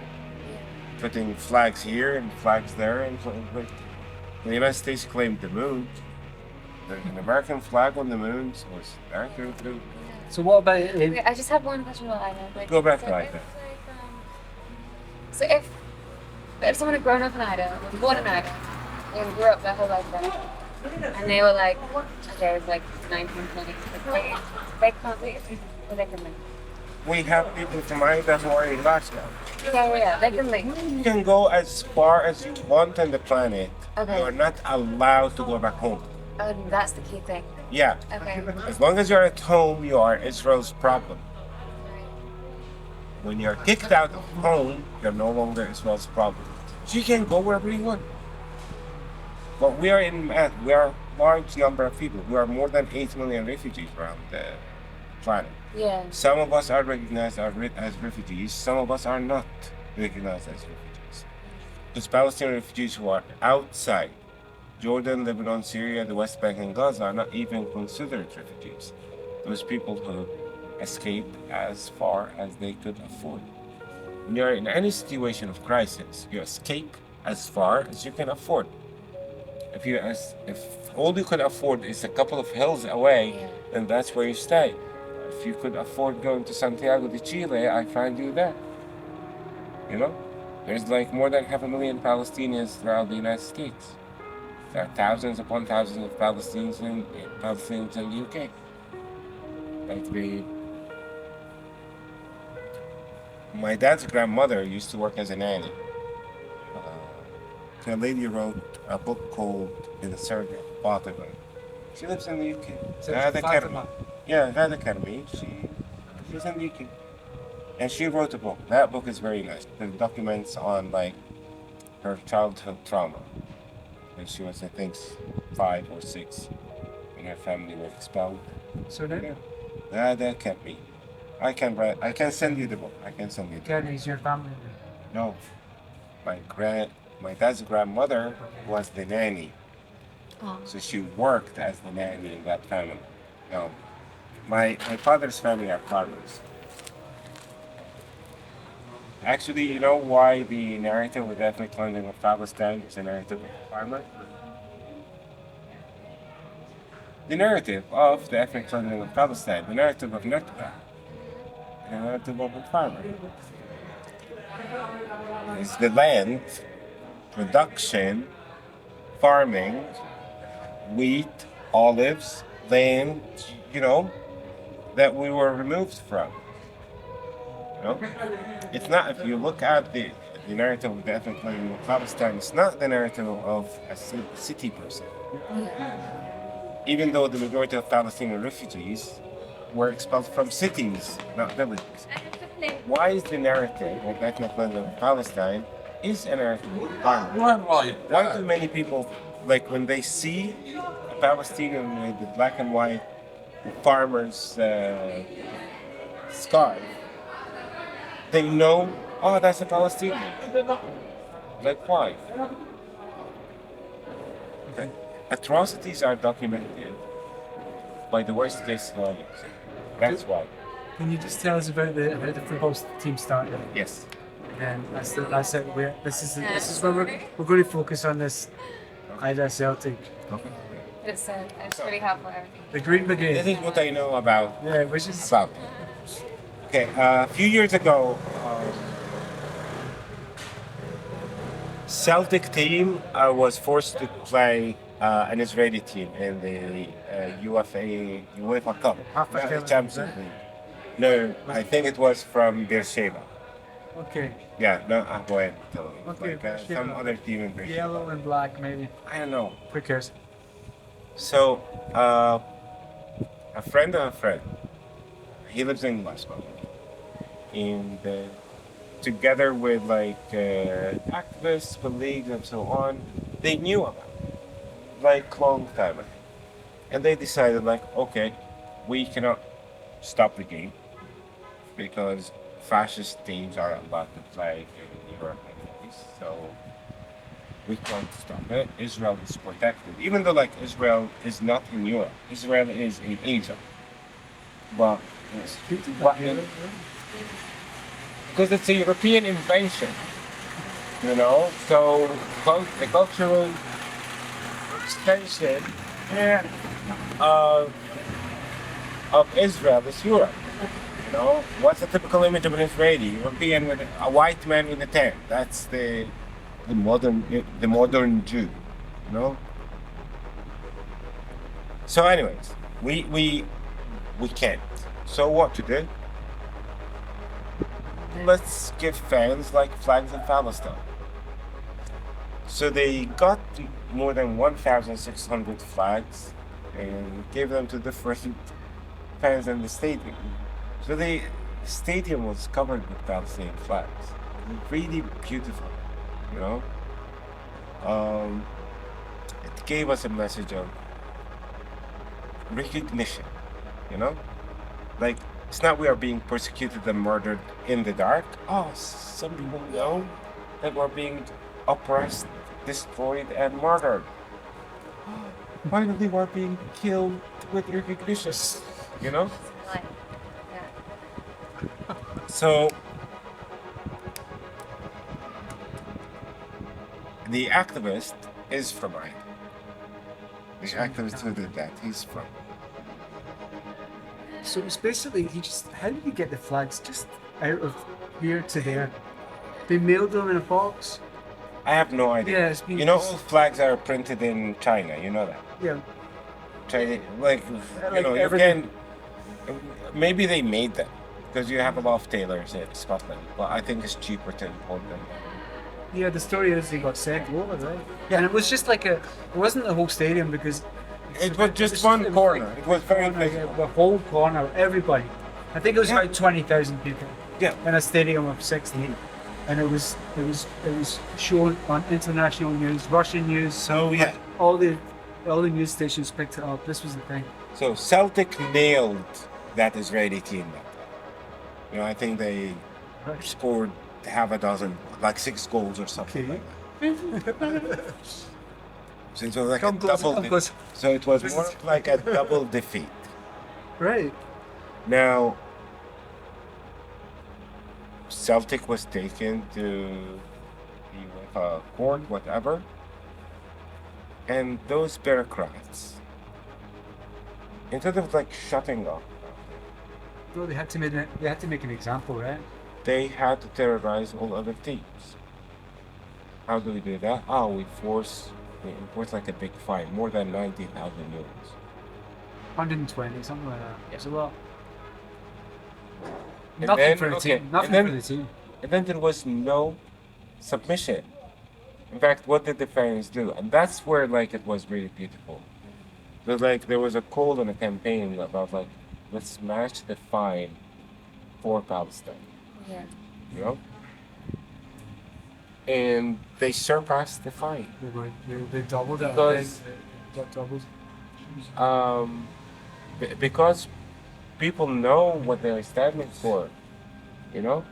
putting flags here and flags there, and the United States claimed the moon. There's an American flag on the moon, so it's American too. So what about Wait, I just have one question about Ida. Go back to Ida. So if someone had grown up in Ida, was born in Ida, and grew up their whole life there, and they were okay, it's 1920, they can't leave, or they can leave. We have people from Aida who are in Alaska. Yeah, they can leave. You can go as far as you want on the planet. Okay. You're not allowed to go back home. Oh, that's the key thing. Yeah. Okay. As long as you're at home, you are Israel's problem. When you're kicked out of home, you're no longer Israel's problem. So you can go wherever you want. But we are a large number of people. We are more than 8 million refugees around the planet. Yeah. Some of us are recognized as refugees, some of us are not recognized as refugees. Those Palestinian refugees who are outside Jordan, Lebanon, Syria, the West Bank, and Gaza are not even considered refugees. Those people who escaped as far as they could afford. When you're in any situation of crisis, you escape as far as you can afford. If all you can afford is a couple of hills away, then that's where you stay. If you could afford going to Santiago de Chile, I find you there. There's more than 500,000 Palestinians throughout the United States. There are thousands upon thousands of Palestinians in the UK. My dad's grandmother used to work as a nanny. A lady wrote a book called In the Search of Fatima. She lives in the UK. Ghana Academy. She's in the UK. And she wrote a book. That book is very nice. It documents on her childhood trauma. When she was, I think, 5 or 6, when her family were expelled. So then? That can't be. I can send you the book. Is your family? No. My dad's grandmother was the nanny. Oh. So she worked as the nanny in that family. No. My father's family are farmers. Actually, you know why the narrative with ethnic cleansing of Palestine is a narrative of a farmer? the narrative of the ethnic cleansing of Palestine, the narrative of Nakba, the narrative of the farmer. It's the land, production, farming, wheat, olives, land, you know, that we were removed from. You know? It's not, if you look at the narrative of the ethnic cleansing of Palestine, it's not the narrative of a city person. Even though the majority of Palestinian refugees were expelled from cities, not villages. Why is the narrative of ethnic cleansing of Palestine is a narrative of farming? Why do many people, like when they see a Palestinian with the black and white farmer's scarf, they know, oh, that's a Palestinian. Like, why? Okay. Atrocities are documented by the worst case scenarios. That's why. Can you just tell us about the football team started? Yes. And that's it. This is where we're going to focus on this Aida Celtic. Okay. It's really helpful, everything. The Green Brigade. This is what I know about. Yeah, which is About. Okay, a few years ago, Celtic team was forced to play an Israeli team in the UEFA Cup, not the Champions League. No, I think it was from Beersheba. okay. Yeah, no, go ahead. Okay, Like, some Beersheba. other team in Beersheba. Yellow and black, maybe. I don't know. Who cares? So, a friend of a friend, he lives in Glasgow, and together with like activists, colleagues, and so on, they knew about it, like long time ago, and they decided like, okay, we cannot stop the game because fascist teams are about to play in Europe anyways, so we can't stop it. Israel is protected, even though like Israel is not in Europe. Israel is in Asia, but because it's a European invention, you know. So the cultural extension of Israel is Europe. You know, what's the typical image of an Israeli? European with a white man with a tan. That's the modern Jew. You know. So, anyways, we can't. So what to do? Let's give fans like flags in Palestine. So they got more than 1,600 flags and gave them to different fans in the stadium. So the stadium was covered with Palestinian flags. Really beautiful, you know. It gave us a message of recognition, you know. Like, it's not we are being persecuted and murdered in the dark. Oh, some people know that we're being oppressed, destroyed, and murdered. Finally, we're being killed with recognition, you know? Like, yeah. So, the activist is from Aida. The activist who did that, he's from. So it's basically how did he get the flags just out of here to there? They mailed them in a box. I have no idea. Yeah, it's been You know, all flags are printed in China, you know that? yeah. China, like, you know, you everything. can. Maybe they made them because you have a lot of tailors in Scotland, but I think it's cheaper to import them. Yeah, the story is they got sent over, right? Yeah, and it was just like it wasn't the whole stadium because It was just one it was corner. like It was very corner, big. the whole corner, everybody. I think it was about 20,000 people Yeah. in a stadium of 16, and it was shown on international news, Russian news. So yeah. all the news stations picked it up. This was the thing. So Celtic nailed that Israeli team that day. You know, I think they scored half a dozen, like 6 goals or something Okay. like that. So it was like Come a close, double. come close. So it was more like a double defeat. Right. Now, Celtic was taken to the UEFA court, whatever, and those bureaucrats instead of like shutting up, No, they had to make an example, right? they had to terrorize all other teams. How do we do that? Oh, we enforce like a big fine, more than 90,000 euros. 120, something like that. It's a lot. And Nothing then, for the okay, team. Nothing and for then, the team. and then there was no submission. In fact, what did the fans do? And that's where like it was really beautiful. There was a call on a campaign about like let's smash the fine for Palestine. Yeah. You know? And they surpassed the fine. They doubled it. Because- They doubled. Because people know what they're standing for, you know?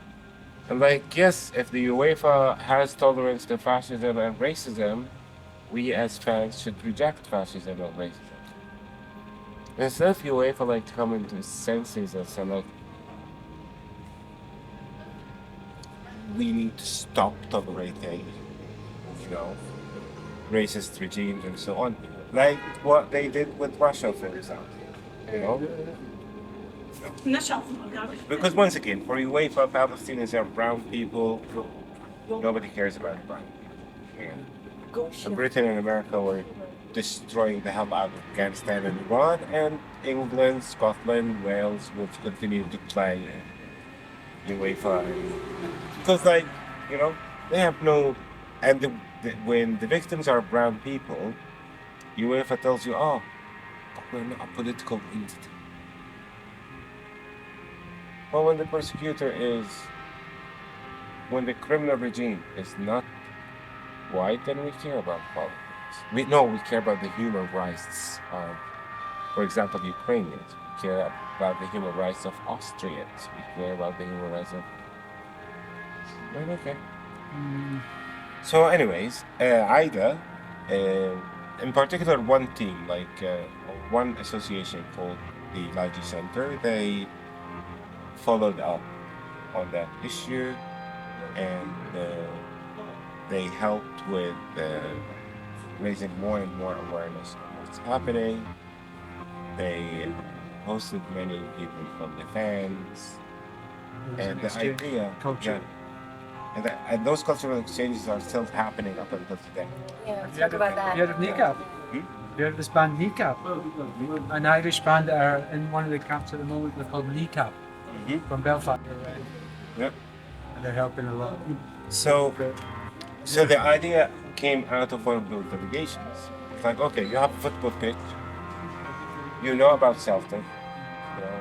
And like, yes, if the UEFA has tolerance to fascism and racism, we as fans should reject fascism and racism. Instead of UEFA like coming to its senses and say like, we need to stop tolerating, you know, racist regimes and so on. Like what they did with Russia, for example. You know? Because once again, for UEFA, Palestinians are brown people. Nobody cares about brown people. Yeah. So Britain and America were destroying the hell out of Afghanistan and Iran, and England, Scotland, Wales will continue to play UEFA. Because, like, you know, they have no. And when the victims are brown people, UEFA tells you, oh, but we're not a political entity. Well, when the persecutor is, when the criminal regime is not white, then we care about politics. We care about the human rights of, for example, Ukrainians. We care about the human rights of Austrians. We care about the human rights of. Right, okay. So, anyways, Aida, in particular, one team, like one association called the Laji Center, they followed up on that issue, and they helped with raising more and more awareness of what's happening. They hosted many people from the fans, and the idea, Culture. and those cultural exchanges are still happening up until today. Yeah, let's talk about that. You heard of Kneecap? You heard of this band Kneecap? An Irish band that are in one of the camps at the moment. They're called Kneecap from Belfast. Yep. And they're helping a lot. So the idea came out of one of those delegations. It's like, okay, you have a football pitch. You know about Celtic. You know,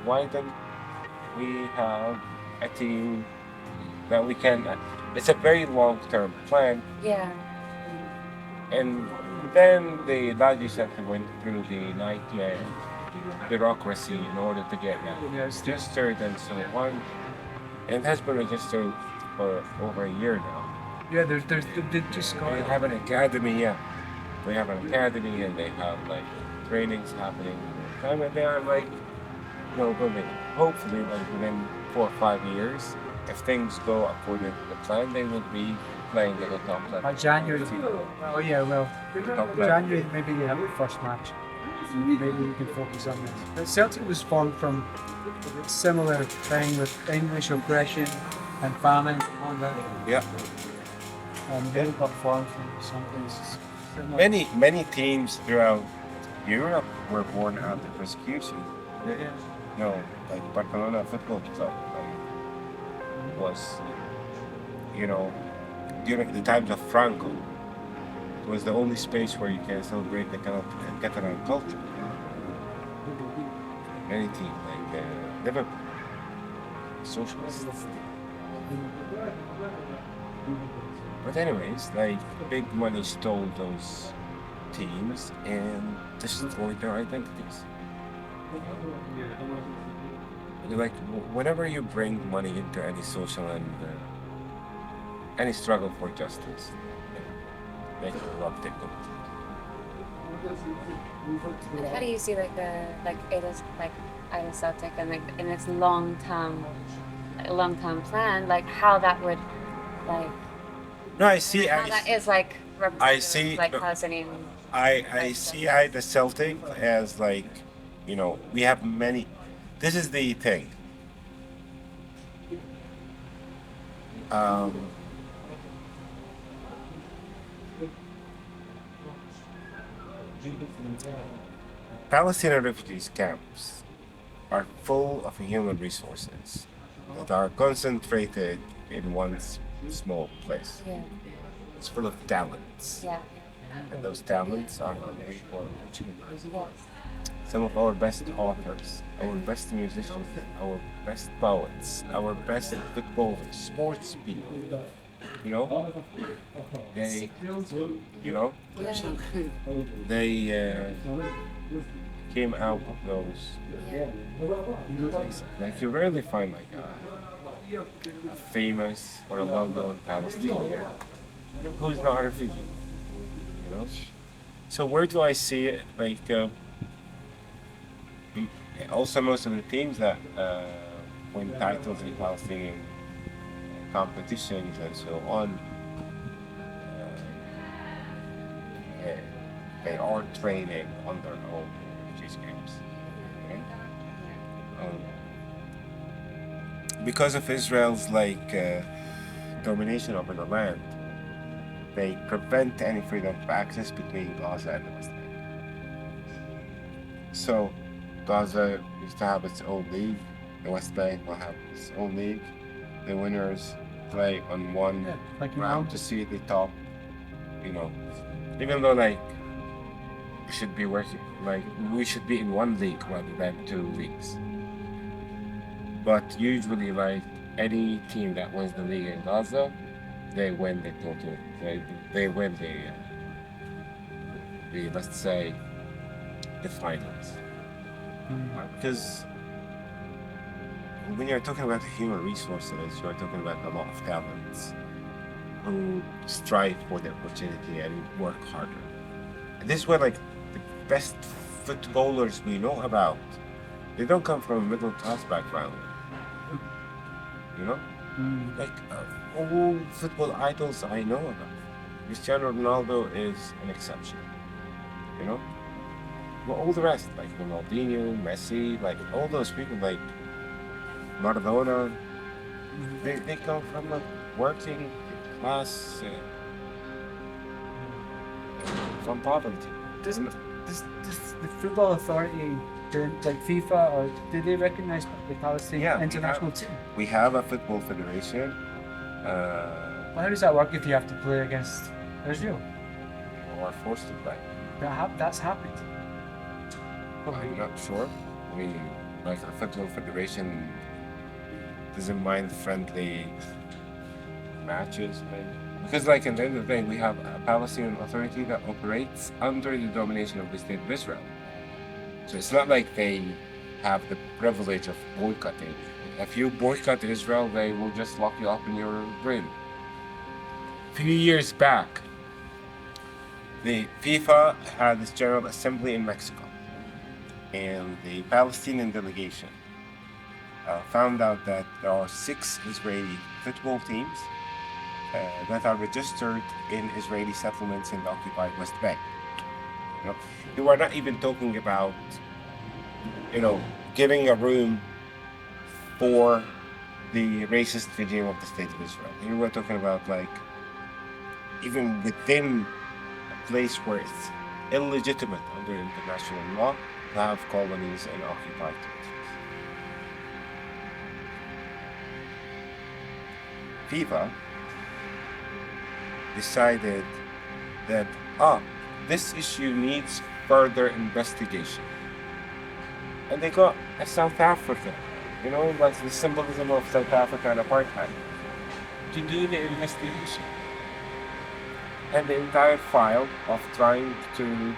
why don't we have a team that we can? It's a very long-term plan. Yeah. And then the legislature went through the nightmare bureaucracy in order to get registered and so on. And it has been registered for over a year now. Yeah, they just got They it. have an academy, yeah. They have an academy and they have like trainings happening all the time, and they are like, you know, going hopefully like within 4 or 5 years, if things go according to the plan, they will be playing at the top level. By January. Oh yeah, well, Top level. January maybe they have the first match. So maybe we can focus on this. But Celtic was formed from a similar thing with English oppression and famine and all that. Yeah. And they got formed from something similar. Many teams throughout Europe were born out of persecution. Yeah. You know, like Barcelona Football Club like, was, you know, during the times of Franco, it was the only space where you can celebrate the Catalan culture. Many teams, like Liverpool, socialists. But anyways, like big money stole those teams and destroyed their identities. Like whenever you bring money into any social and any struggle for justice, they can love it. And how do you see like Ida Celtic and like in its long term plan, like how that would like No, I see. how that is like I see- like Palestinian. I see the Celtic as like we have many. This is the thing. Um, Palestinian refugees camps are full of human resources that are concentrated in one small place. Yeah. It's full of talents, Yeah. and those talents are hungry for achievement. Yeah. Some of our best authors, our best musicians, our best poets, our best footballers, sports people, you know, they, you know, they came out of those places. Like you rarely find like a famous or a well-known Palestinian who's not a refugee, you know. So where do I see it? Like also most of the teams that win titles in Palestinian competitions and so on, uh, they are training on their own refugee camps. Okay? Because of Israel's domination over the land, they prevent any freedom of access between Gaza and the West Bank. So Gaza used to have its own league, the West Bank will have its own league. The winners play on one like round to see the top, even though we should be working, we should be in one league rather than two leagues. But usually any team that wins the league in Gaza, they win the total, they win the let's say the finals. Because when you're talking about human resources, you're talking about a lot of talents who strive for the opportunity and work harder. And this is where the best footballers we know about, they don't come from a middle class background. All football idols I know about. Cristiano Ronaldo is an exception. But all the rest, like Ronaldinho, Messi, all those people, Maradona, they come from working class, from poverty. Does the football authority, FIFA, or do they recognize the Palestinian international team? We have a football federation. Well, how does that work if you have to play against Israel? Or forced to play. That's happened. I'm not sure. The football federation doesn't mind friendly matches, because at the end of the day, we have a Palestinian authority that operates under the domination of the state of Israel. So it's not like they have the privilege of boycotting. If you boycott Israel, they will just lock you up in your room. A few years back, the FIFA had its General Assembly in Mexico, and the Palestinian delegation found out that there are 6 Israeli football teams that are registered in Israeli settlements in the occupied West Bank. You are not even talking about, giving a room for the racist regime of the state of Israel. Here we're talking about even within a place where it's illegitimate under international law to have colonies and occupied territories. FIFA decided that this issue needs further investigation, and they got a South Africa, the symbolism of South Africa and apartheid, to do the investigation. And the entire file of trying to,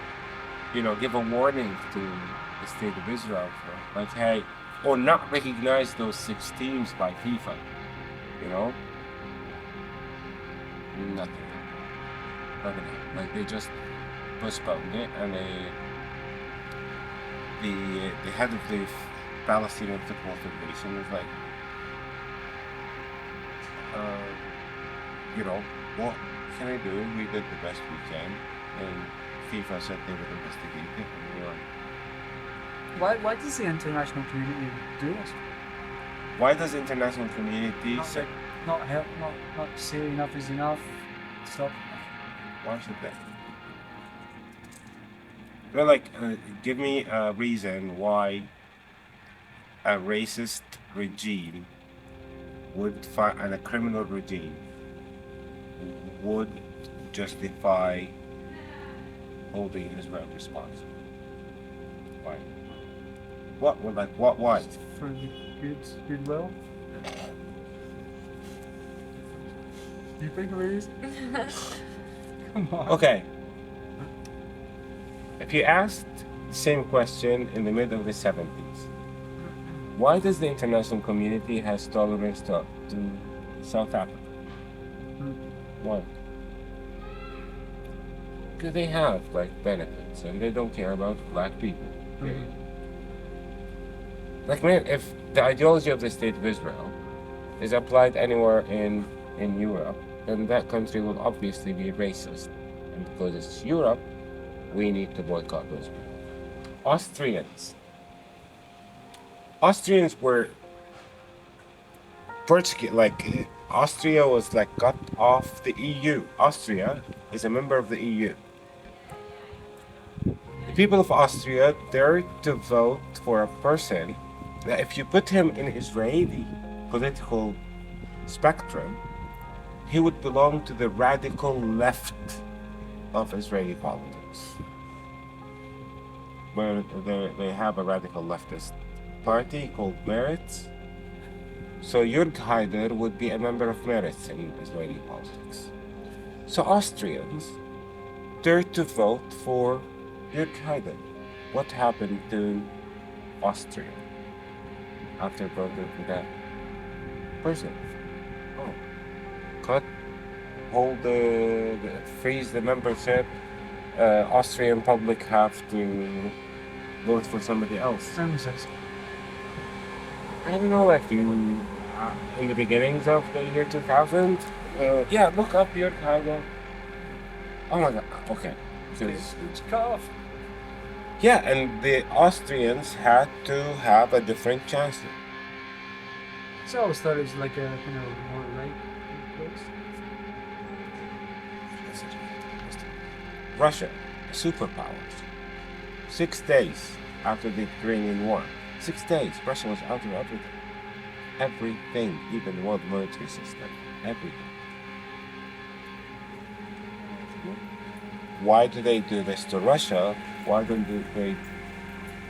give a warning to the state of Israel for, or not recognize those 6 teams by FIFA, nothing. They just postponed it, and the head of the Palestinian Football Federation was what can I do? We did the best we can, and FIFA said they would investigate it. Why does the international community do this? Why does the international community say, Not help, not say enough is enough. Stop. why should they? Well, like, give me a reason why a racist regime would find, and a criminal regime would justify holding Israel responsible. Why? What? Well, like, what? Why? For the goodwill. Do you think of a reason? Come on. Okay. If you asked the same question in the mid of the 70s, why does the international community has tolerance to South Africa? Why? Because they have like benefits and they don't care about black people. Period. Like, man, if the ideology of the state of Israel is applied anywhere in Europe, then that country will obviously be racist. And because it's Europe, we need to boycott those people. Austrians were like Austria was like cut off the EU. Austria is a member of the EU. The people of Austria dare to vote for a person that if you put him in Israeli political spectrum, he would belong to the radical left of Israeli politics, where they have a radical leftist party called Meretz. So Jörg Haider would be a member of Meretz in Israeli politics. So Austrians dared to vote for Jörg Haider. What happened to Austria after voting for that person? Oh, cut, hold freeze the membership. Austrian public have to vote for somebody else. When was this? I don't know, like in the beginnings of the year 2000. Yeah, look up your Aida. Oh my god, okay. It's cut off. Yeah, and the Austrians had to have a different chancellor. So I always thought it was like a more right place. Russia, a superpower. 6 days after the Ukrainian war. 6 days, Russia was out of everything. Everything, even the world military system. Everything. Why do they do this to Russia? Why don't they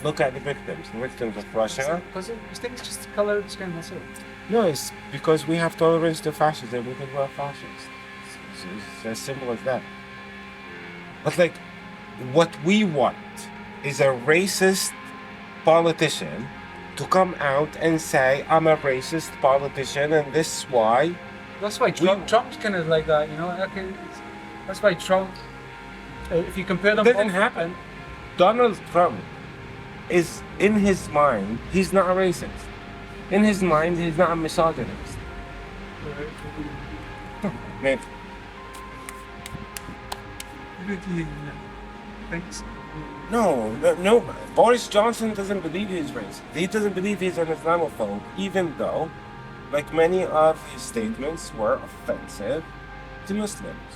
look at the victims? The victims of Russia? Because I think it's just the color of the skin, that's it. No, it's because we have tolerance to fascism. We think we're fascists. It's as simple as that. But like, what we want is a racist politician to come out and say, I'm a racist politician and this is why. That's why Trump's kind of like that, you know. Okay, that's why Trump. If you compare them, It doesn't happen. Donald Trump is, in his mind, he's not a racist. In his mind, he's not a misogynist. Man, Thanks. no. Boris Johnson doesn't believe he's racist. He doesn't believe he's an Islamophobe, even though, like, many of his statements were offensive to Muslims.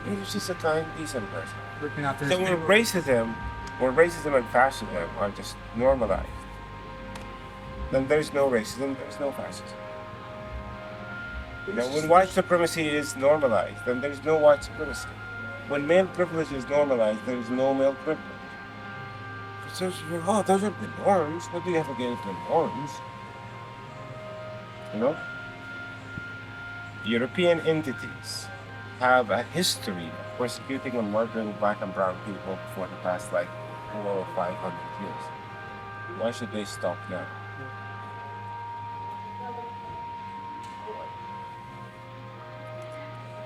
He's just a kind, decent person. Looking after So his when racism and fascism are just normalized, then there's no racism, there's no fascism. You know, when white supremacy is normalized, then there's no white supremacy. When male privilege is normalized, there's no male privilege. So, those are the norms. What do you have against the norms? You know? European entities have a history of persecuting and murdering black and brown people for the past, like, 400 or 500 years. Why should they stop now?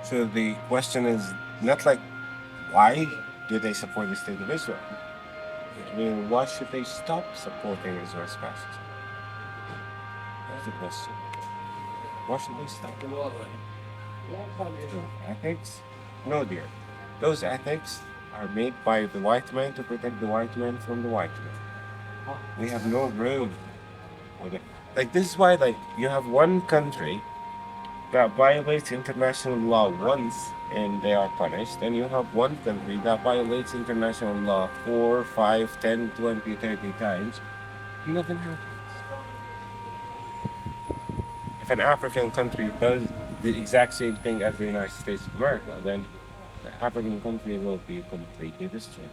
So the question is not like, why do they support the state of Israel? I mean, why should they stop supporting Israel's fascism? That's the question. Why should they stop? Ethics? No, dear. Those ethics are made by the white man to protect the white man from the white man. We have no room. Like this is why like you have one country that violates international law once and they are punished, and you have one country that violates international law 4, 5, 10, 20, 30 times. Nothing happens. If an African country does the exact same thing as the United States of America, then the African country will be completely destroyed.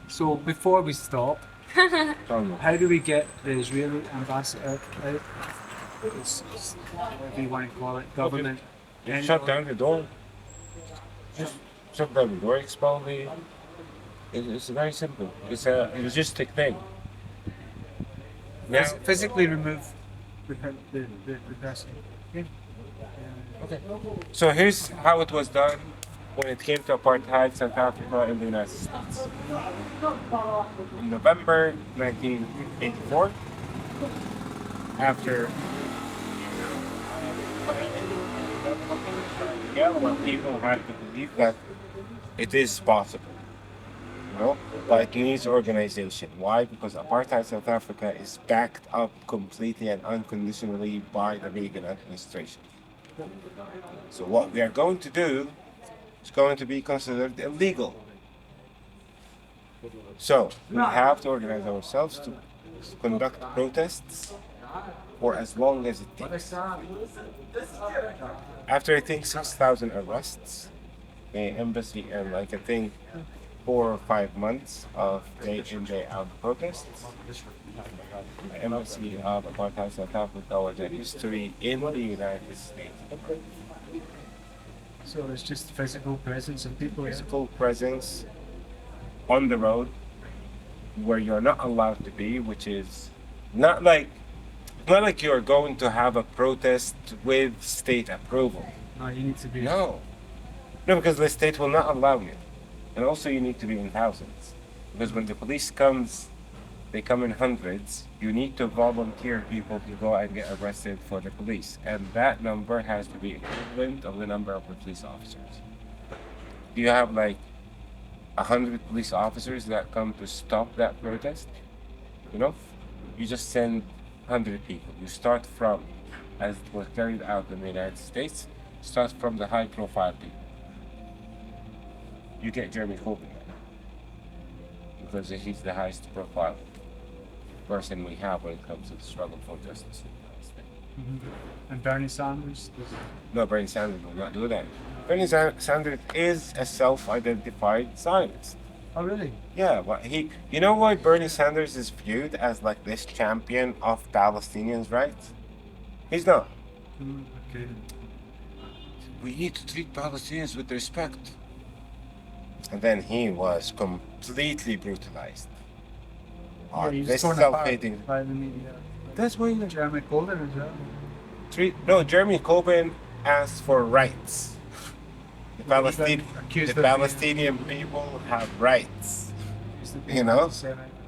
So before we stop, Tell me. how do we get the Israeli ambassador out? Whatever you want to call it, government. Just shut down the door. Just shut down the door, expel the. It's very simple. It's a logistic thing. Now, Physically remove the person. Yeah. okay. So here's how it was done when it came to apartheid South Africa and the United States. In November 1984, after when people had to believe that it is possible. You know, like news organization. Why? Because apartheid South Africa is backed up completely and unconditionally by the Reagan administration. So what we are going to do is going to be considered illegal. So we have to organize ourselves to conduct protests for as long as it takes. After I think 6,000 arrests, the embassy and like I think 4 or 5 months of day in day out protests, the embassy of apartheid South Africa was a history in the United States. So it's just physical presence of people. Physical presence on the road where you're not allowed to be, which is not like you're going to have a protest with state approval. No, you need to be. No, because the state will not allow you, and also you need to be in thousands, because when the police comes, they come in hundreds. You need to volunteer people to go and get arrested for the police, and that number has to be equivalent of the number of the police officers. Do you have like 100 police officers that come to stop that protest? You know, you just send 100 people. You start from, as it was carried out in the United States, start from the high-profile people. You get Jeremy Corbyn because he's the highest profile person we have when it comes to the struggle for justice in the United States. And Bernie Sanders. No, Bernie Sanders will not do that. Bernie Sanders is a self-identified Zionist. Oh, really? Yeah, but you know why Bernie Sanders is viewed as like this champion of Palestinians' rights? He's not. Okay. We need to treat Palestinians with respect. And then he was completely brutalized. Yeah, he's This torn apart self-hating. by the media. That's why Jeremy Corbyn as well. Jeremy Corbyn asked for rights. The Palestinian people have rights. You know?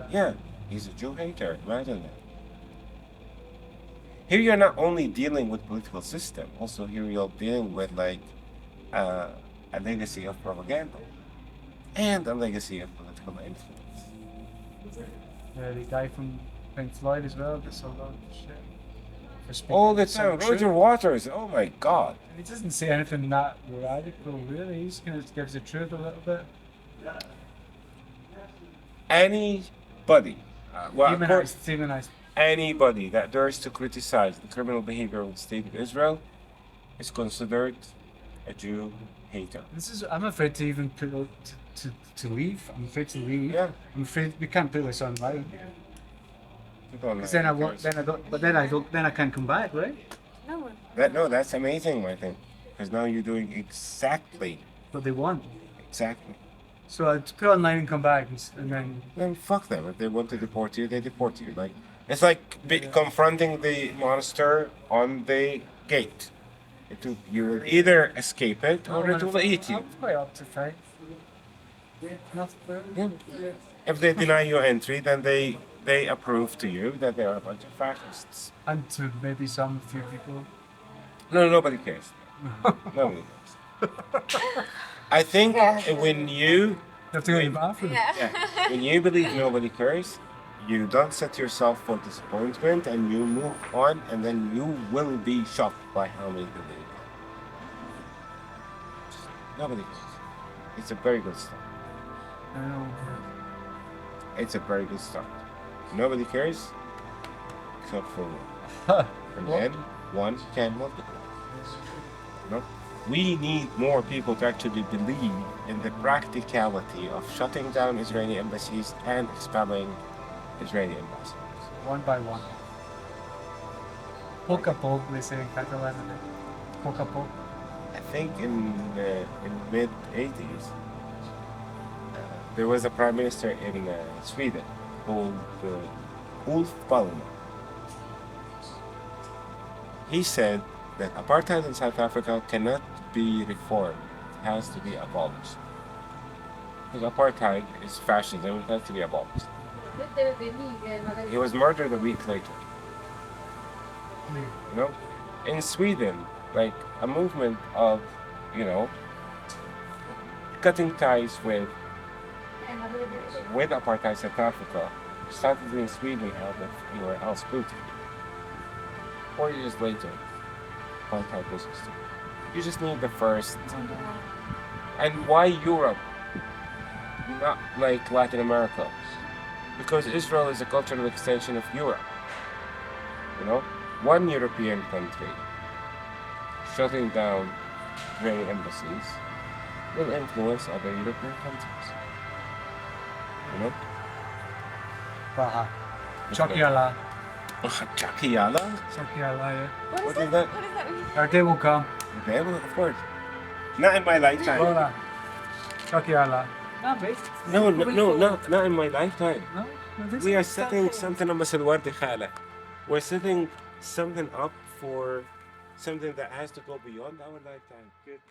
Yeah, he's a Jew hater. Imagine that. Here you're not only dealing with political system, also here you're dealing with like a legacy of propaganda and a legacy of political influence. The guy from Pink Floyd as well gets a lot of shit. For speaking All the some time, Roger truth. Waters. Oh my God. He doesn't say anything that radical, really. He just kind of gives the truth a little bit. Anybody, Demonized. anybody that dares to criticize the criminal behavior of the state of Israel is considered a Jew hater. I'm afraid to even put to leave. I'm afraid to leave. Yeah. I'm afraid we can't put this online. People Because then I won't. Then I don't. But then I don't. Then I can't come back, right? No. That's amazing, I think. Because now you're doing exactly. What they want. Exactly. So I put it online and come back, and then Then fuck them. If they want to deport you, they deport you. Like it's like confronting the monster on the gate. You will either escape it or it will eat you. I'm quite up to fight. Yeah. If they deny you entry, then they approve to you that they are a bunch of fascists. And to maybe some few people. No, nobody cares. Nobody cares. I think when you You have to go to the bathroom. Yeah. when you believe nobody cares, you don't set yourself for disappointment and you move on, and then you will be shocked by how many people you get. Nobody cares. It's a very good start. I know. It's a very good start. Nobody cares except for one. And then one can multiply. No? We need more people to actually believe in the practicality of shutting down Israeli embassies and expelling Israeli ambassadors. One by one. Poco a poco, they say in Catalan. Poco a poco. I think in mid 80s, there was a prime minister in Sweden called Ulf Palme. He said that apartheid in South Africa cannot be reformed; it has to be abolished. Because apartheid is fascism; it has to be abolished. He was murdered a week later. You know, in Sweden, like a movement of, you know, cutting ties with apartheid South Africa started in Sweden out of anywhere else brutal. 4 years later, apartheid was restored. You just need the first. And why Europe? Not like Latin America. Because Israel is a cultural extension of Europe. You know? One European country shutting down Israeli embassies will influence other European countries. You know? Baha. Chakiala. Chakiyala? Chakiala, yeah. What is that? What does that mean? Our day will come. Okay, well, of course. Not in my lifetime. Hola. Chakiala. No, mate. No, not in my lifetime. No? No, this We are is setting something up as الورد خالة. We're setting something up for something that has to go beyond our lifetime. Good.